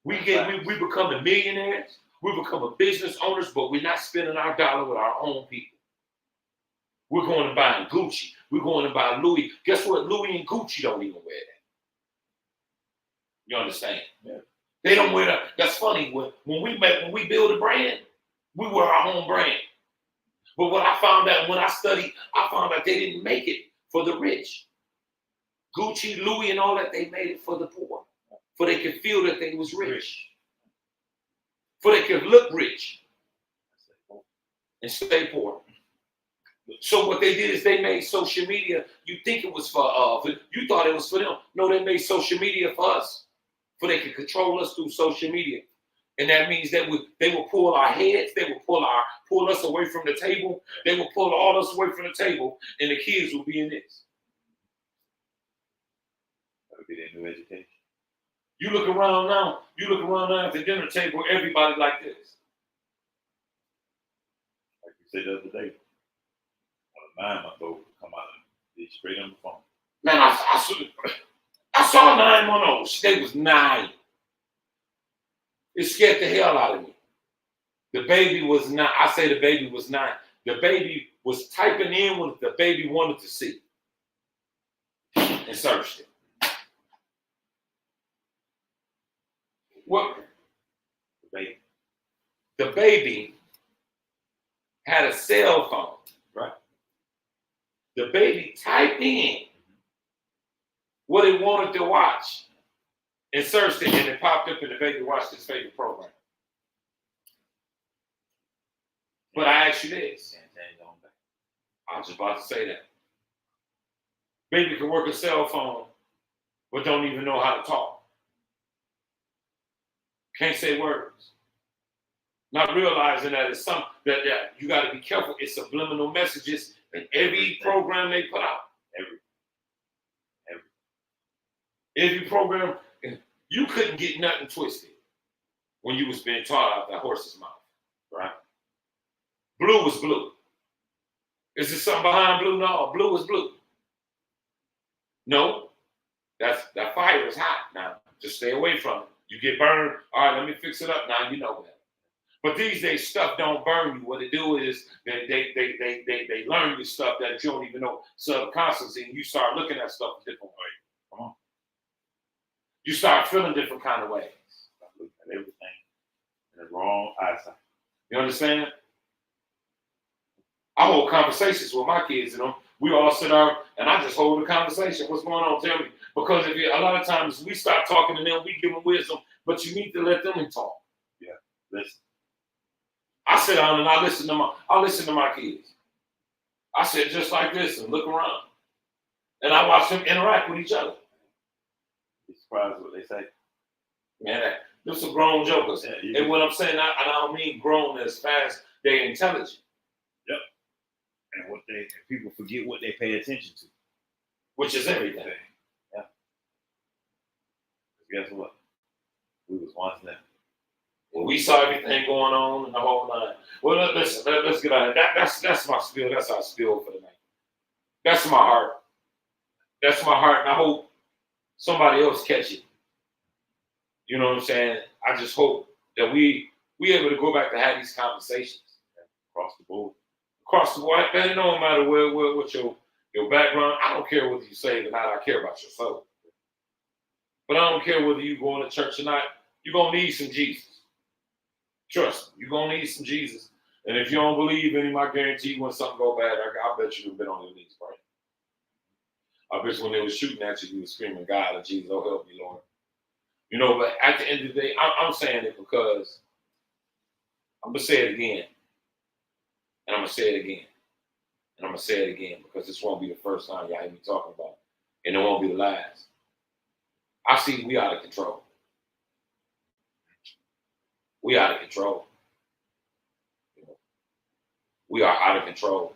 We becoming millionaires, we becoming business owners, but we're not spending our dollar with our own people. We're going to buy Gucci. We're going to buy Louis. Guess what? Louis and Gucci don't even wear that. You understand? Yeah. They don't wear that. That's funny. When we build a brand, we wear our own brand. But what I found out when I studied, I found out they didn't make it for the rich. Gucci, Louis, and all that, they made it for the poor. For they could feel that they was rich. For they could look rich and stay poor. So what they did is they made social media. You think it was for you thought it was for them. No, they made social media for us. For they could control us through social media. And that means that they will pull our heads, they will pull us away from the table, they will pull all us away from the table, and the kids will be in this. That would be their new education. You look around now at the dinner table, everybody like this. Like you said the other day, a 9-month-old would come out and be straight on the phone. Man, I saw 9-month-olds. They was 9. It scared the hell out of me. The baby was 9. I say the baby was 9. The baby was typing in what the baby wanted to see and searched it. What? The baby had a cell phone. Right. The baby typed in what it wanted to watch and searched it, and it popped up, and the baby watched his favorite program. But I ask you this. I was just about to say that. Baby can work a cell phone, but don't even know how to talk. Can't say words. Not realizing that it's something that you got to be careful. It's subliminal messages in every program they put out. Every program, you couldn't get nothing twisted when you was being taught out that horse's mouth, right? Blue was blue. Is there something behind blue? No, blue is blue. No, that fire is hot. Now, just stay away from it. You get burned. All right, let me fix it up. Now you know that. But these days, stuff don't burn you. What they do is they learn you stuff that you don't even know subconsciously, and you start looking at stuff a different way. Come on. You start feeling different kind of ways. Start looking at everything in the wrong eyesight. You understand? I hold conversations with my kids, and we all sit down, and I just hold the conversation. What's going on? Tell me. Because a lot of times we start talking to them, we give them wisdom, but you need to let them talk. Yeah. Listen. I sit down and I listen to my kids. I sit just like this and look around. And I watch them interact with each other. Be surprised what they say. Man, they're some grown jokers. Yeah, and what I'm saying, I don't mean grown as fast, they're intelligent. Yep. And people forget what they pay attention to. Which is everything. Yeah. Guess what? We was once them. When we saw everything going on and the whole nine. Well, let's get out of it. That's my spiel. That's our spiel for the night. That's my heart. That's my heart, and I hope somebody else catch it. You know what I'm saying? I just hope that we able to go back to have these conversations. Across the board. Across the board. Man, it don't matter what your background. I don't care whether you saved or not. I care about your soul. But I don't care whether you going to church or not. You're going to need some Jesus. Trust me, you're going to need some Jesus. And if you don't believe in him, I guarantee you when something go bad, I bet you have been on your knees, right? I bet you when they were shooting at you, you were screaming, God or Jesus, oh, help me, Lord. You know, but at the end of the day, I'm saying it because I'm going to say it again. And I'm going to say it again. And I'm going to say it again because this won't be the first time y'all hear me talking about it. And it won't be the last. I see we out of control. We out of control. You know, we are out of control.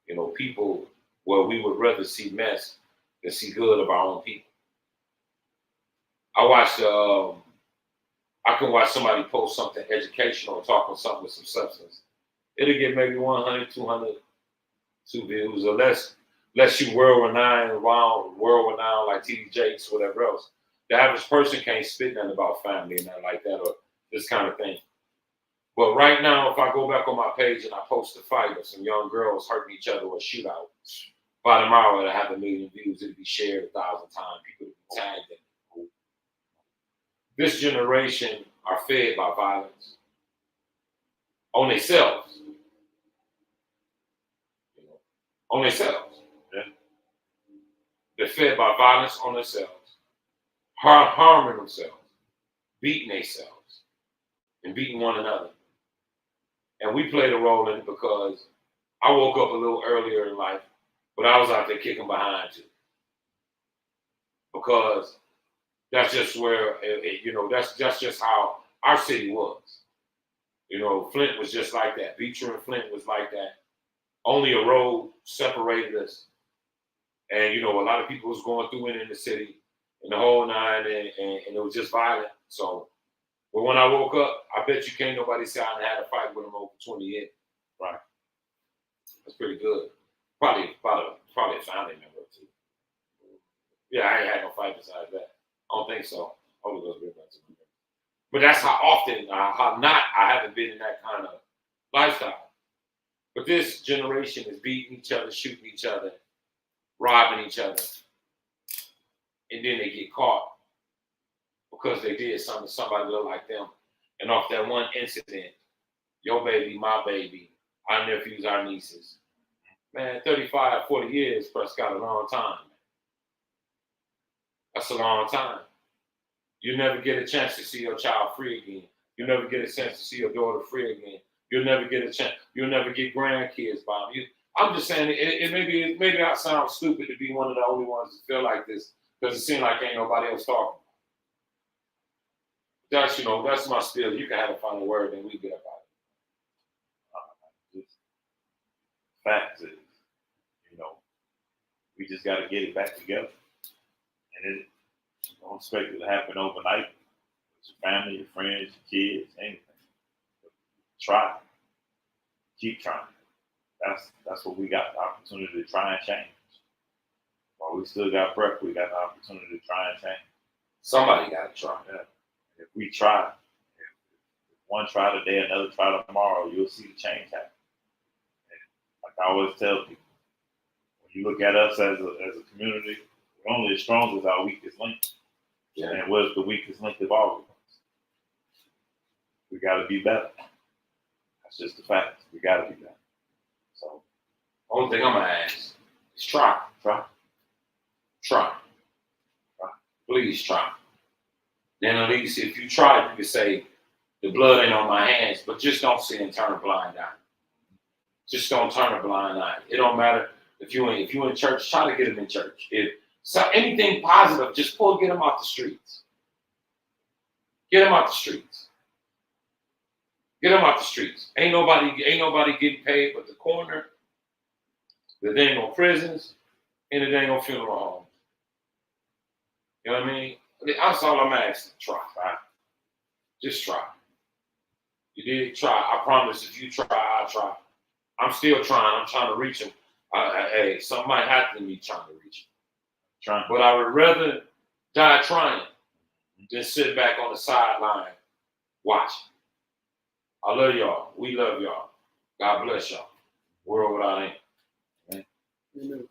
You know, people, well, we would rather see mess than see good of our own people. I can watch somebody post something educational or talk on something with some substance. It'll get maybe 100, 200 views, or less you world-renowned like T.D. Jakes, whatever else. The average person can't spit nothing about family and nothing like that or this kind of thing. But right now, if I go back on my page and I post a fight of some young girls hurting each other or a shootout, by tomorrow it'll have 1 million views. It'll be shared 1,000 times. People will be tagged in it. This generation are fed by violence on themselves. You know, on themselves. Yeah. They're fed by violence on themselves, harming themselves, beating themselves, and beating one another. And we played a role in it because I woke up a little earlier in life, but I was out there kicking behind too. Because that's just where, that's just how our city was. You know, Flint was just like that. Beecher and Flint was like that. Only a road separated us. And, a lot of people was going through it in the city and the whole nine, and it was just violent. So, but when I woke up, I bet you can't nobody say I had a fight with him over 20 years. Right. That's pretty good. Probably a family member too. Yeah, I ain't had no fight besides that. I don't think so. Holy Ghost bring that to me. But that's how often, I haven't been in that kind of lifestyle. But this generation is beating each other, shooting each other, robbing each other, and then they get caught because they did something to somebody look like them. And off that one incident, your baby, my baby, our nephews, our nieces, man, 35, 40 years, Prescott, a long time. That's a long time. You never get a chance to see your child free again. You never get a chance to see your daughter free again. You'll never get a chance. You'll never get grandkids by them. I'm just saying, maybe I sound stupid to be one of the only ones that feel like this because it seems like ain't nobody else talking. That's my spiel. You can have a final word, and we get up out of it. Facts is, we just got to get it back together. And don't expect it to happen overnight. With your family, your friends, your kids, anything. But try. Keep trying. That's what we got, the opportunity to try and change. While we still got breath, we got the opportunity to try and change. Somebody got to try. Yeah. If we try, if one try today, another try tomorrow, you'll see the change happen. And like I always tell people, when you look at us as a community, we're only as strong as our weakest link. Yeah. And what's the weakest link of all of us? We got to be better. That's just the fact. We got to be better. So, only thing I'm going to ask is try. Please try. Then at least if you try, you can say, the blood ain't on my hands, but just don't sit and turn a blind eye. Just don't turn a blind eye. It don't matter if you in church, try to get them in church. If so anything positive, just get them out the streets. Get them out the streets. Get them out the streets. Ain't nobody getting paid but the coroner. There ain't no prisons, and there ain't no funeral homes. You know what I mean? That's all I'm asking. Try. Just try. You did try. I promise if you try, I'll try. I'm still trying. I'm trying to reach him. Hey, something might happen to me trying to reach him. Trying. But I would rather die trying than sit back on the sideline watching. I love y'all. We love y'all. God bless y'all. World without end. Amen.